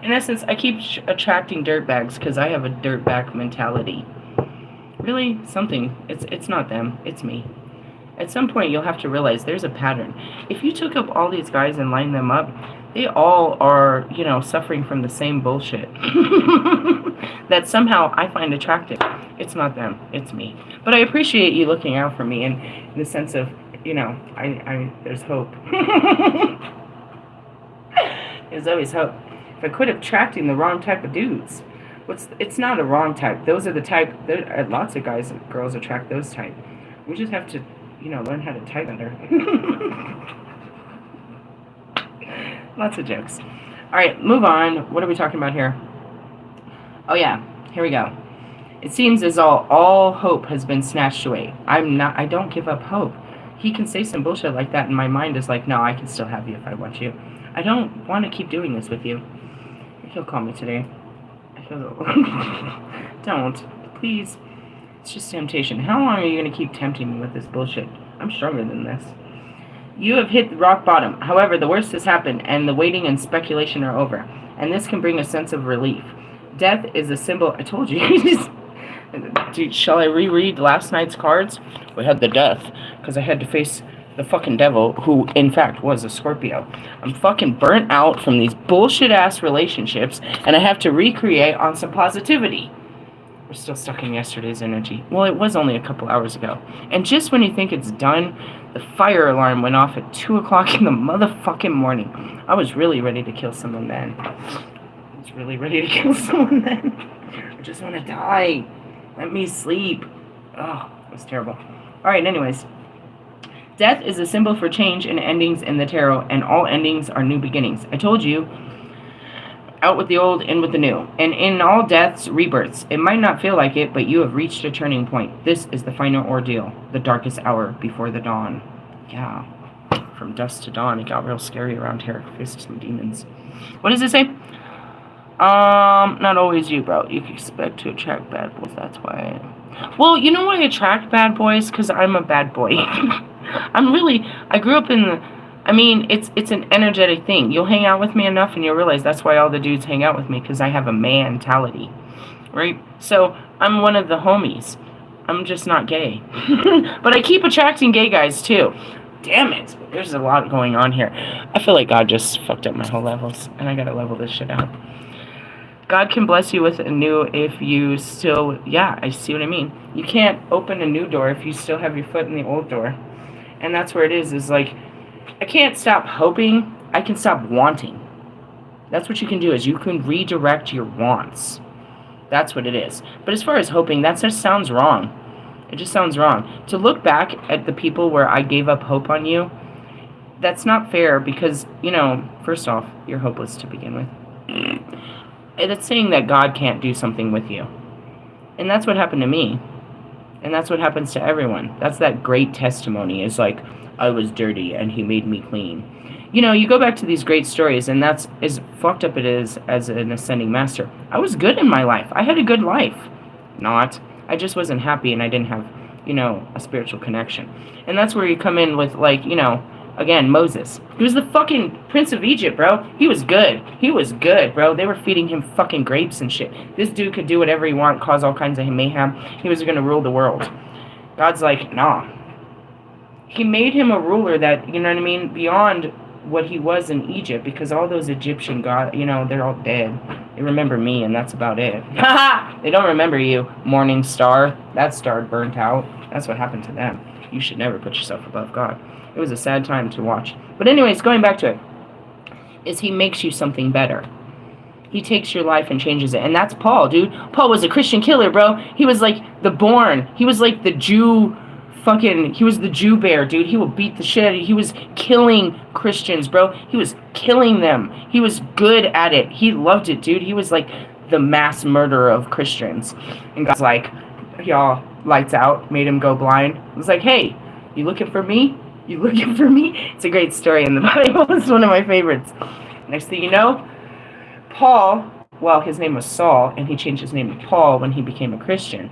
In essence, I keep attracting dirtbags because I have a dirtbag mentality. Really? Something. It's not them. It's me. At some point, you'll have to realize there's a pattern. If you took up all these guys and lined them up, they all are, you know, suffering from the same bullshit that somehow I find attractive. It's not them. It's me. But I appreciate you looking out for me in the sense of, you know, there's hope. There's always hope. If I quit attracting the wrong type of dudes, it's not a wrong type. Those are the type. Lots of guys and girls attract those type. We just have to, you know, learn how to type better. Lots of jokes. All right, move on. What are we talking about here? Oh yeah, here we go. It seems as all hope has been snatched away. I don't give up hope. He can say some bullshit like that, and my mind is like, no, I can still have you if I want you. I don't want to keep doing this with you. He'll call me today. Don't. Please. It's just temptation. How long are you going to keep tempting me with this bullshit? I'm stronger than this. You have hit rock bottom. However, the worst has happened, and the waiting and speculation are over. And this can bring a sense of relief. Death is a symbol... I told you. Dude, shall I reread last night's cards? We had the death, because I had to face the fucking devil, who, in fact, was a Scorpio. I'm fucking burnt out from these bullshit-ass relationships, and I have to recreate on some positivity. We're still stuck in yesterday's energy. Well, it was only a couple hours ago. And just when you think it's done, the fire alarm went off at 2 o'clock in the motherfucking morning. I was really ready to kill someone then. I just want to die. Let me sleep. Oh, it was terrible. Alright, anyways. Death is a symbol for change and endings in the tarot, and all endings are new beginnings. I told you, out with the old, in with the new. And in all deaths, rebirths. It might not feel like it, but you have reached a turning point. This is the final ordeal, the darkest hour before the dawn. Yeah. From dusk to dawn, it got real scary around here. Faced some demons. What does it say? Not always you, bro. You can expect to attract bad boys, that's why. Well, you know why I attract bad boys? Because I'm a bad boy. I grew up in the... I mean, it's an energetic thing. You'll hang out with me enough and you'll realize that's why all the dudes hang out with me, because I have a mentality, right? So, I'm one of the homies. I'm just not gay. But I keep attracting gay guys, too. Damn it. There's a lot going on here. I feel like God just fucked up my whole levels, and I gotta level this shit out. God can bless you with a new if you still... Yeah, I see what I mean. You can't open a new door if you still have your foot in the old door. And that's where it is like... I can't stop hoping. I can stop wanting. That's what you can do, is you can redirect your wants. That's what it is. But as far as hoping, that just sounds wrong. It just sounds wrong. To look back at the people where I gave up hope on you, that's not fair because, you know, first off, you're hopeless to begin with. It's saying that God can't do something with you. And that's what happened to me. And that's what happens to everyone. That's that great testimony. It's like, I was dirty and he made me clean. You know, you go back to these great stories, and that's as fucked up it is as an ascending master. I was good in my life. I had a good life. Not. I just wasn't happy, and I didn't have, you know, a spiritual connection. And that's where you come in with, like, you know, again, Moses. He was the fucking Prince of Egypt, bro. He was good. He was good, bro. They were feeding him fucking grapes and shit. This dude could do whatever he wanted, cause all kinds of mayhem. He was going to rule the world. God's like, nah. He made him a ruler that, you know what I mean, beyond what he was in Egypt, because all those Egyptian gods, you know, they're all dead. They remember me, and that's about it. They don't remember you, morning star. That star burnt out. That's what happened to them. You should never put yourself above God. It was a sad time to watch. But anyways, going back to it, is he makes you something better. He takes your life and changes it. And that's Paul, dude. Paul was a Christian killer, bro. He was like the born. He was like the Jew he was the Jew bear, dude. He will beat the shit out of you. He was killing Christians, bro. He was killing them. He was good at it. He loved it, dude. He was like the mass murderer of Christians. And God's like, y'all, lights out, made him go blind. It was like, hey, you looking for me? You looking for me? It's a great story in the Bible. It's one of my favorites. Next thing you know, Paul, well, his name was Saul, and he changed his name to Paul when he became a Christian,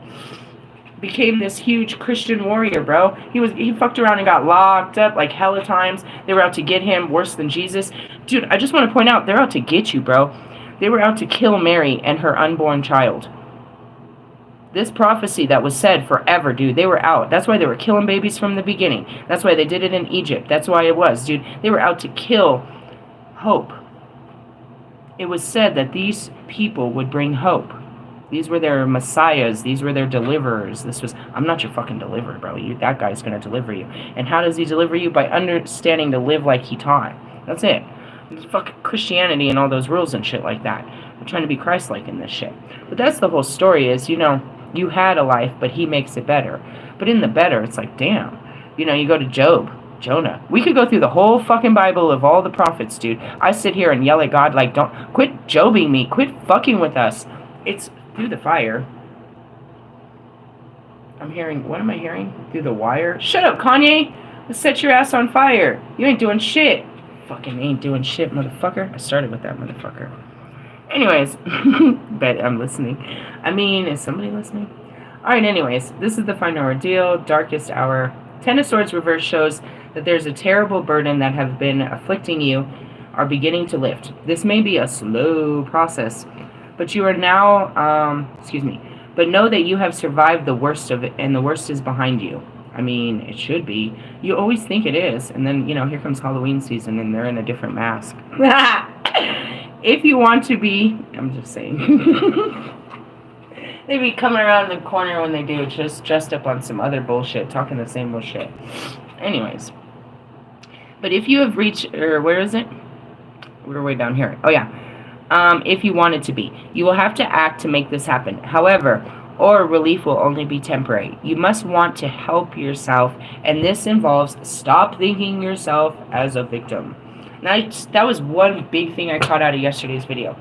became this huge Christian warrior, bro. He fucked around and got locked up like hella times. They were out to get him worse than Jesus. Dude, I just want to point out, they're out to get you, bro. They were out to kill Mary and her unborn child. This prophecy that was said forever, dude, they were out. That's why they were killing babies from the beginning. That's why they did it in Egypt. That's why it was, dude. They were out to kill hope. It was said that these people would bring hope. These were their messiahs. These were their deliverers. I'm not your fucking deliverer, bro. That guy's going to deliver you. And how does he deliver you? By understanding to live like he taught. That's it. It's fucking Christianity and all those rules and shit like that. We're trying to be Christ-like in this shit. But that's the whole story is, you had a life, but he makes it better. But in the better, it's like, damn. You go to Job, Jonah. We could go through the whole fucking Bible of all the prophets, dude. I sit here and yell at God like, don't, quit jobbing me. Quit fucking with us. It's through the fire. What am I hearing? Through the wire? Shut up, Kanye! Let's set your ass on fire. You ain't doing shit. Fucking ain't doing shit, motherfucker. I started with that motherfucker. Anyways, bet I'm listening. Is somebody listening? Alright, anyways, this is the final ordeal, darkest hour. Ten of Swords reverse shows that there's a terrible burden that have been afflicting you are beginning to lift. This may be a slow process, but you are now, but know that you have survived the worst of it, and the worst is behind you. It should be. You always think it is, and then, here comes Halloween season, and they're in a different mask. If you want to be, I'm just saying. They be coming around the corner when they do, just dressed up on some other bullshit, talking the same bullshit. Anyways. But if you have reached, where is it? We're way down here. Oh, yeah. If you want it to be. You will have to act to make this happen. However, or relief will only be temporary. You must want to help yourself, and this involves stop thinking yourself as a victim. Now, that was one big thing I caught out of yesterday's video.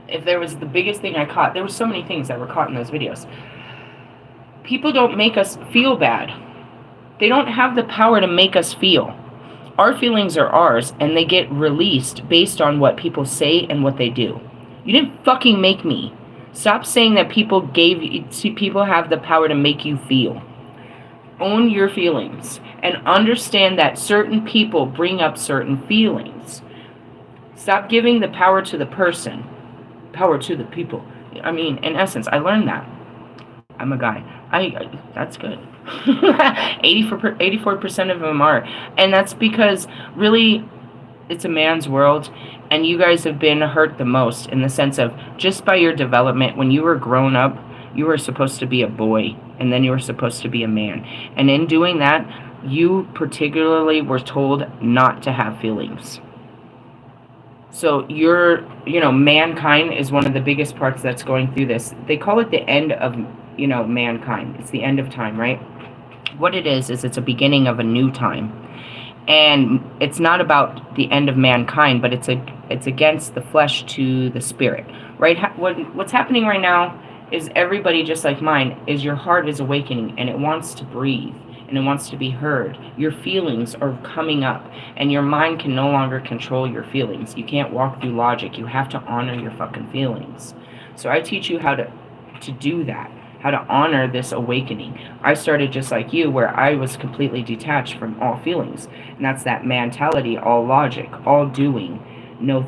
If there was the biggest thing I caught, there were so many things that were caught in those videos. People don't make us feel bad. They don't have the power to make us feel. Our feelings are ours, and they get released based on what people say and what they do. You didn't fucking make me. Stop saying that people have the power to make you feel. Own your feelings and understand that certain people bring up certain feelings. Stop giving the power to the person. Power to the people. In essence, I learned that. I'm a guy. That's good. 84% of them are. And that's because really it's a man's world, and you guys have been hurt the most in the sense of just by your development. When you were grown up, you were supposed to be a boy, and then you were supposed to be a man. And in doing that, you particularly were told not to have feelings. So mankind is one of the biggest parts that's going through this. They call it the end of, mankind. It's the end of time, right? What it is it's a beginning of a new time. And it's not about the end of mankind, but it's against the flesh to the spirit, right? What's happening right now is everybody, just like mine, is your heart is awakening, and it wants to breathe, and it wants to be heard. Your feelings are coming up, and your mind can no longer control your feelings. You can't walk through logic. You have to honor your fucking feelings. So I teach you how to do that. How to honor this awakening. I started just like you, where I was completely detached from all feelings. And that's that mentality, all logic, all doing, no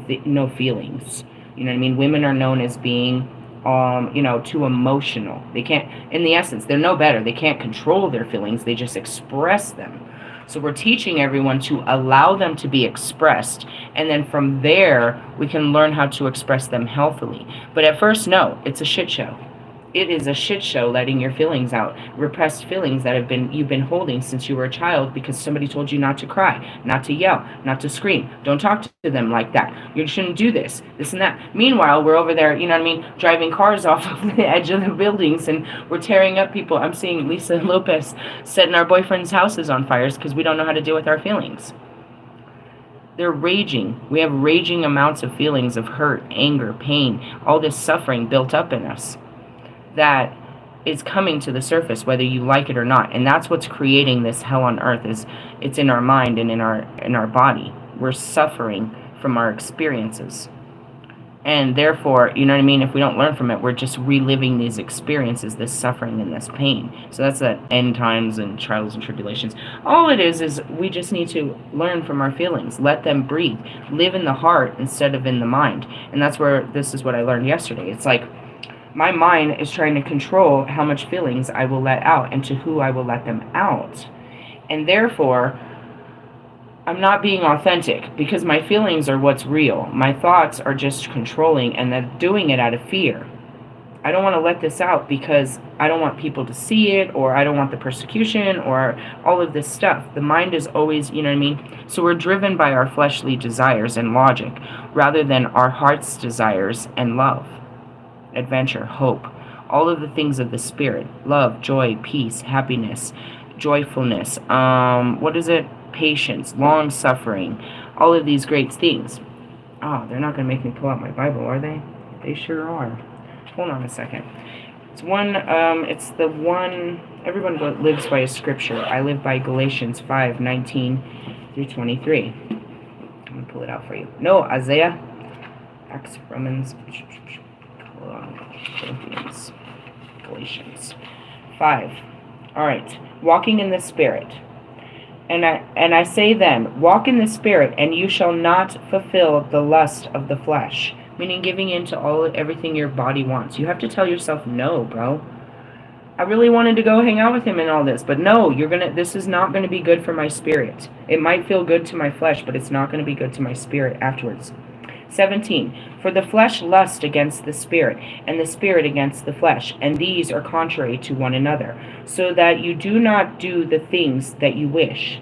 feelings. You know what I mean? Women are known as being, too emotional. They can't, in the essence, they're no better. They can't control their feelings. They just express them. So we're teaching everyone to allow them to be expressed. And then from there, we can learn how to express them healthily. But at first, no, it's a shit show. it is a shit show letting your feelings out, repressed feelings that you've been holding since you were a child because somebody told you not to cry, not to yell, not to scream. Don't talk to them like that. You shouldn't do this and that. Meanwhile, we're over there, you know what I mean, driving cars off of the edge of the buildings, and we're tearing up people. I'm seeing Lisa Lopez setting our boyfriends' houses on fires because we don't know how to deal with our feelings. They're raging. We have raging amounts of feelings of hurt, anger, pain, all this suffering built up in us that is coming to the surface whether you like it or not. And that's what's creating this hell on earth. Is it's in our mind and in our body. We're suffering from our experiences. And therefore, you know what I mean, if we don't learn from it, we're just reliving these experiences, this suffering and this pain. So that's that end times and trials and tribulations. All it is we just need to learn from our feelings. Let them breathe. Live in the heart instead of in the mind. And that's where, this is what I learned yesterday. It's like my mind is trying to control how much feelings I will let out and to who I will let them out. And therefore, I'm not being authentic because my feelings are what's real. My thoughts are just controlling, and they're doing it out of fear. I don't want to let this out because I don't want people to see it, or I don't want the persecution, or all of this stuff. The mind is always, you know what I mean? So we're driven by our fleshly desires and logic rather than our heart's desires and love, adventure, hope, all of the things of the spirit, love, joy, peace, happiness, joyfulness, patience, long suffering, all of these great things. Oh, they're not going to make me pull out my Bible, are they? They sure are. Hold on a second. It's the one, everyone lives by a scripture. I live by Galatians 5:19 through 23. I'm going to pull it out for you. No, Isaiah, Acts, Romans, hold on, Corinthians, Galatians 5. All right, walking in the Spirit. And I say then, walk in the Spirit, and you shall not fulfill the lust of the flesh. Meaning giving in to everything your body wants. You have to tell yourself, no, bro. I really wanted to go hang out with him and all this, but no, this is not going to be good for my spirit. It might feel good to my flesh, but it's not going to be good to my spirit afterwards. 17. For the flesh lusts against the Spirit, and the Spirit against the flesh, and these are contrary to one another, so that you do not do the things that you wish.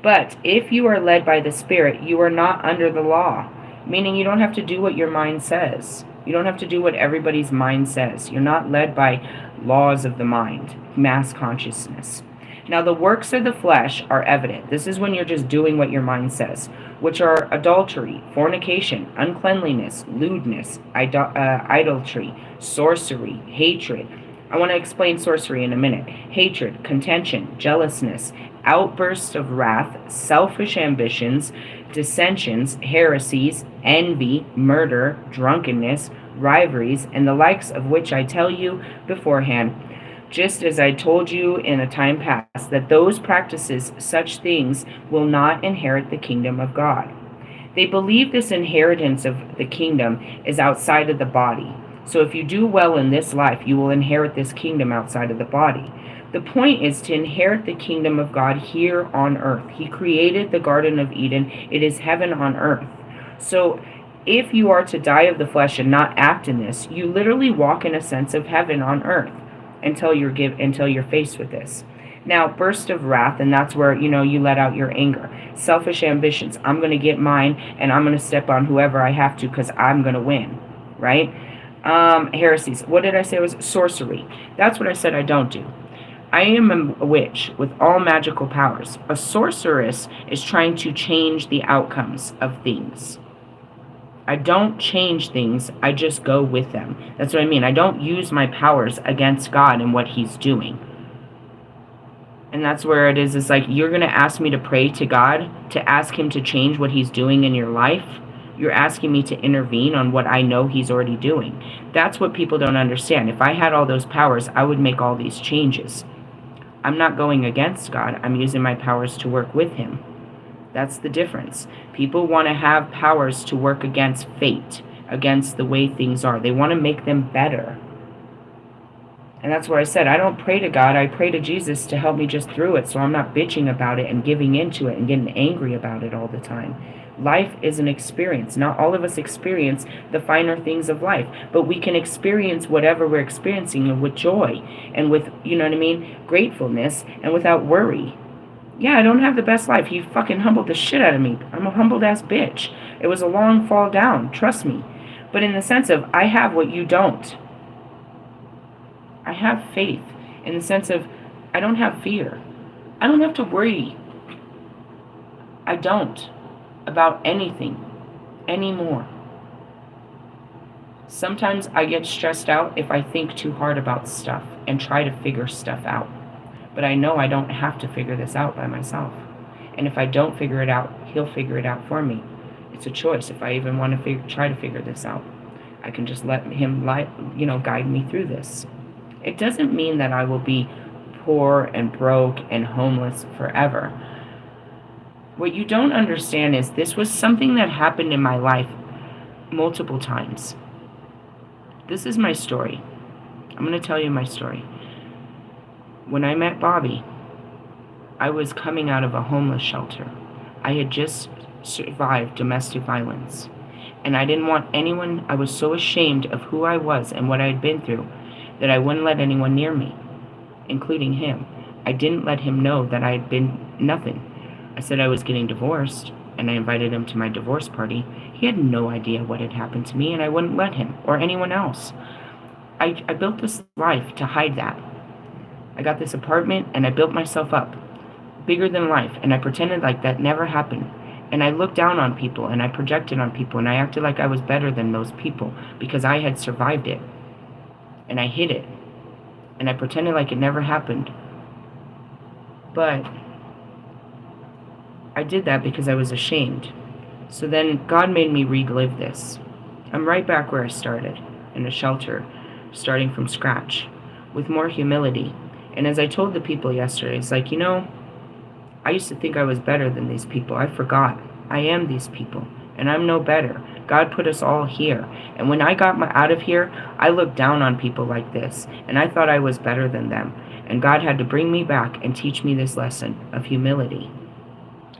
But if you are led by the Spirit, you are not under the law, meaning you don't have to do what your mind says. You don't have to do what everybody's mind says. You're not led by laws of the mind, mass consciousness. Now the works of the flesh are evident. This is when you're just doing what your mind says, which are adultery, fornication, uncleanliness, lewdness, idolatry, sorcery, hatred. I want to explain sorcery in a minute. Hatred, contention, jealousness, outbursts of wrath, selfish ambitions, dissensions, heresies, envy, murder, drunkenness, rivalries, and the likes of which I tell you beforehand, just as I told you in a time past, that those practices such things will not inherit the kingdom of God. They believe this inheritance of the kingdom is outside of the body. So if you do well in this life, you will inherit this kingdom outside of the body. The point is to inherit the kingdom of God here on earth. He created the Garden of Eden. It is heaven on earth. So if you are to die of the flesh and not act in this, you literally walk in a sense of heaven on earth until you're faced with this. Now, burst of wrath, and that's where, you let out your anger. Selfish ambitions. I'm going to get mine, and I'm going to step on whoever I have to because I'm going to win, right? Heresies. What did I say was sorcery? That's what I said I don't do. I am a witch with all magical powers. A sorceress is trying to change the outcomes of things. I don't change things, I just go with them. That's what I mean. I don't use my powers against God and what He's doing. And that's where it is. It's like, you're going to ask me to pray to God, to ask Him to change what He's doing in your life. You're asking me to intervene on what I know He's already doing. That's what people don't understand. If I had all those powers, I would make all these changes. I'm not going against God. I'm using my powers to work with Him. That's the difference. People want to have powers to work against fate, against the way things are. They want to make them better. And that's where I said, I don't pray to God. I pray to Jesus to help me just through it, so I'm not bitching about it and giving into it and getting angry about it all the time. Life is an experience. Not all of us experience the finer things of life, but we can experience whatever we're experiencing with joy and with, you know what I mean, gratefulness and without worry. Yeah, I don't have the best life. He fucking humbled the shit out of me. I'm a humbled ass bitch. It was a long fall down, trust me. But in the sense of, I have what you don't. I have faith in the sense of, I don't have fear. I don't have to worry. I don't about anything anymore. Sometimes I get stressed out if I think too hard about stuff and try to figure stuff out. But I know I don't have to figure this out by myself. And if I don't figure it out, he'll figure it out for me. It's a choice. If I even want to try to figure this out, I can just let him guide me through this. It doesn't mean that I will be poor and broke and homeless forever. What you don't understand is this was something that happened in my life multiple times. This is my story. I'm going to tell you my story. When I met Bobby, I was coming out of a homeless shelter. I had just survived domestic violence. And I didn't want anyone, I was so ashamed of who I was and what I had been through that I wouldn't let anyone near me, including him. I didn't let him know that I had been nothing. I said I was getting divorced, and I invited him to my divorce party. He had no idea what had happened to me, and I wouldn't let him or anyone else. I built this life to hide that. I got this apartment, and I built myself up, bigger than life, and I pretended like that never happened. And I looked down on people, and I projected on people, and I acted like I was better than those people because I had survived it. And I hid it, and I pretended like it never happened. But I did that because I was ashamed. So then God made me relive this. I'm right back where I started, in a shelter, starting from scratch, with more humility. And as I told the people yesterday, it's like, I used to think I was better than these people. I forgot. I am these people, and I'm no better. God put us all here. And when I got out of here, I looked down on people like this, and I thought I was better than them. And God had to bring me back and teach me this lesson of humility.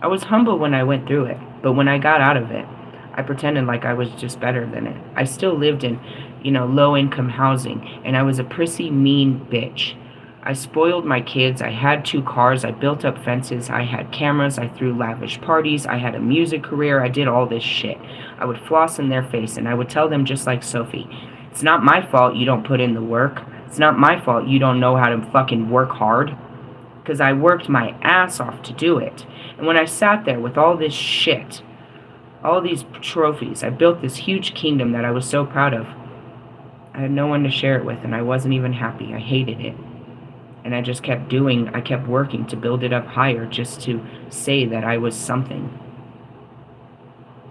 I was humble when I went through it, but when I got out of it, I pretended like I was just better than it. I still lived in, low-income housing, and I was a prissy, mean bitch. I spoiled my kids. I had 2 cars. I built up fences. I had cameras. I threw lavish parties. I had a music career. I did all this shit. I would floss in their face, and I would tell them just like Sophie, it's not my fault you don't put in the work. It's not my fault you don't know how to fucking work hard. Because I worked my ass off to do it. And when I sat there with all this shit, all these trophies, I built this huge kingdom that I was so proud of. I had no one to share it with, and I wasn't even happy. I hated it. And I just kept working to build it up higher just to say that I was something.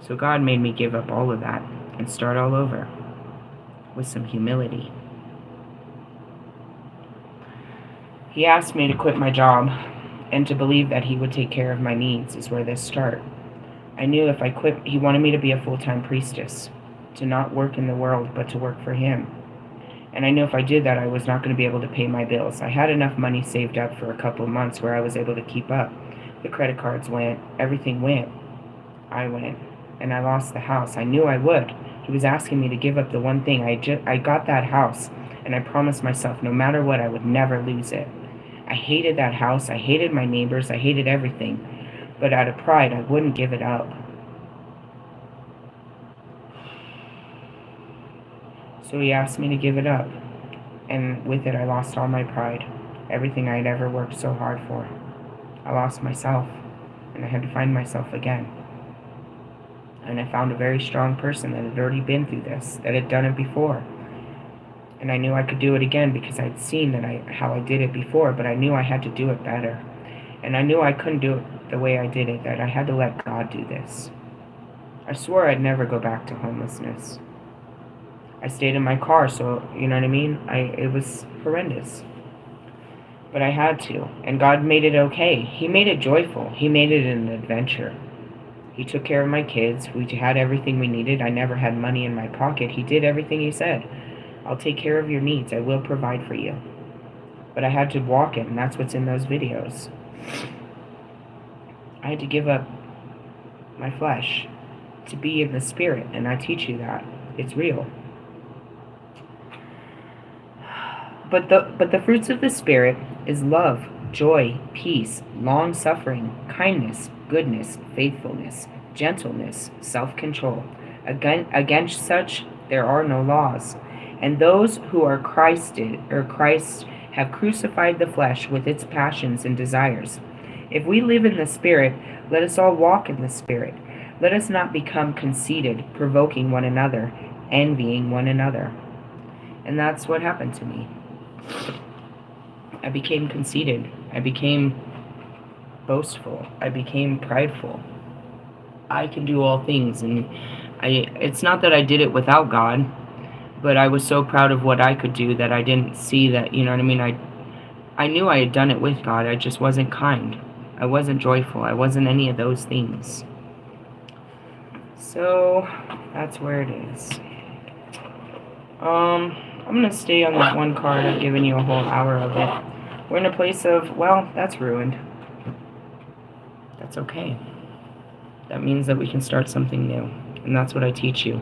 So God made me give up all of that and start all over with some humility. He asked me to quit my job and to believe that he would take care of my needs is where this started. I knew if I quit, he wanted me to be a full-time priestess, to not work in the world, but to work for him. And I knew if I did that, I was not going to be able to pay my bills. I had enough money saved up for a couple of months where I was able to keep up. The credit cards went, everything went. I went, and I lost the house. I knew I would. He was asking me to give up the one thing. I got that house, and I promised myself no matter what, I would never lose it. I hated that house. I hated my neighbors. I hated everything. But out of pride, I wouldn't give it up. So he asked me to give it up, and with it I lost all my pride, everything I had ever worked so hard for. I lost myself, and I had to find myself again. And I found a very strong person that had already been through this, that had done it before. And I knew I could do it again because I'd seen how I did it before, but I knew I had to do it better. And I knew I couldn't do it the way I did it, that I had to let God do this. I swore I'd never go back to homelessness. I stayed in my car, so, you know what I mean? It was horrendous. But I had to, and God made it okay. He made it joyful. He made it an adventure. He took care of my kids. We had everything we needed. I never had money in my pocket. He did everything he said. I'll take care of your needs. I will provide for you. But I had to walk it, and that's what's in those videos. I had to give up my flesh, to be in the spirit, and I teach you that. It's real. But the fruits of the Spirit is love, joy, peace, long-suffering, kindness, goodness, faithfulness, gentleness, self-control. Against such there are no laws. And those who are Christ have crucified the flesh with its passions and desires. If we live in the Spirit, let us all walk in the Spirit. Let us not become conceited, provoking one another, envying one another. And that's what happened to me. I became conceited. I became boastful. I became prideful. I can do all things, and it's not that I did it without God, but I was so proud of what I could do that I didn't see that, you know what I mean? I knew I had done it with God. I just wasn't kind. I wasn't joyful. I wasn't any of those things. So that's where it is. I'm going to stay on that one card. I've given you a whole hour of it. We're in a place of, well, that's ruined. That's okay. That means that we can start something new. And that's what I teach you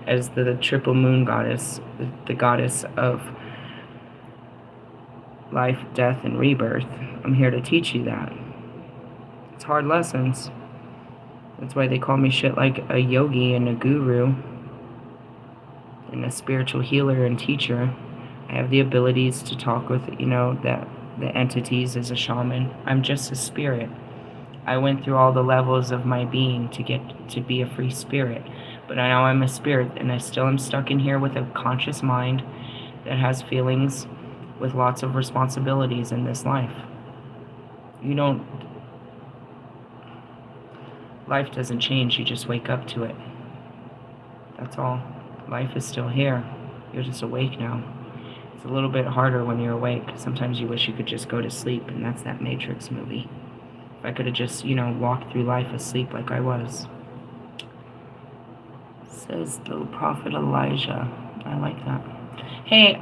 as the triple moon goddess, the goddess of life, death, and rebirth. I'm here to teach you that. It's hard lessons. That's why they call me shit like a yogi and a guru and a spiritual healer and teacher. I have the abilities to talk with, the entities as a shaman. I'm just a spirit. I went through all the levels of my being to get to be a free spirit. But now I'm a spirit, and I still am stuck in here with a conscious mind that has feelings, with lots of responsibilities in this life. Life doesn't change, you just wake up to it. That's all. Life is still here. You're just awake now. It's a little bit harder when you're awake. Sometimes you wish you could just go to sleep, and that's that Matrix movie. If I could have just, walked through life asleep like I was. Says the prophet Elijah. I like that. Hey,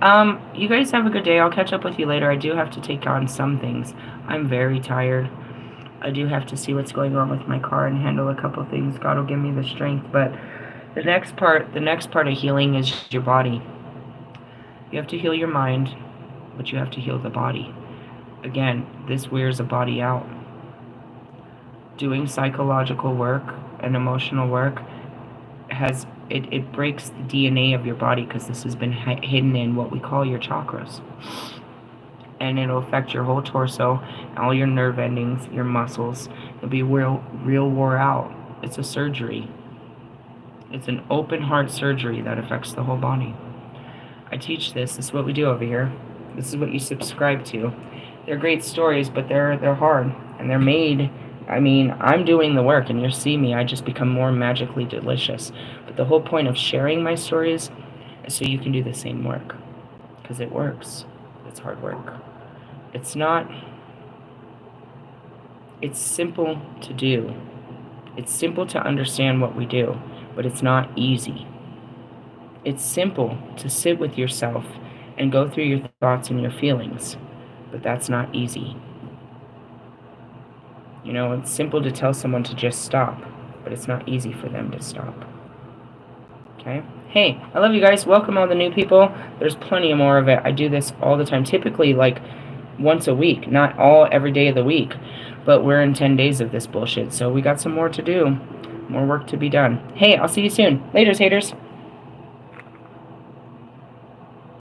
you guys have a good day. I'll catch up with you later. I do have to take on some things. I'm very tired. I do have to see what's going on with my car and handle a couple things. God will give me the strength, but the next part of healing is your body. You have to heal your mind, but you have to heal the body. Again, this wears a body out. Doing psychological work and emotional work it breaks the DNA of your body, because this has been hidden in what we call your chakras. And it'll affect your whole torso, all your nerve endings, your muscles. You'll be real wore out. It's a surgery. It's an open heart surgery that affects the whole body. I teach this. This is what we do over here. This is what you subscribe to. They're great stories, but they're hard. And they're made, I'm doing the work, and you'll see me. I just become more magically delicious. But the whole point of sharing my stories is so you can do the same work. Because it works. It's hard work. It's simple to do. It's simple to understand what we do. But it's not easy. It's simple to sit with yourself and go through your thoughts and your feelings, but that's not easy. It's simple to tell someone to just stop, but it's not easy for them to stop. Okay? Hey, I love you guys. Welcome all the new people. There's plenty more of it. I do this all the time, typically like once a week, not every day of the week, but we're in 10 days of this bullshit, so we got some more to do. More work to be done. Hey, I'll see you soon. Laters, haters.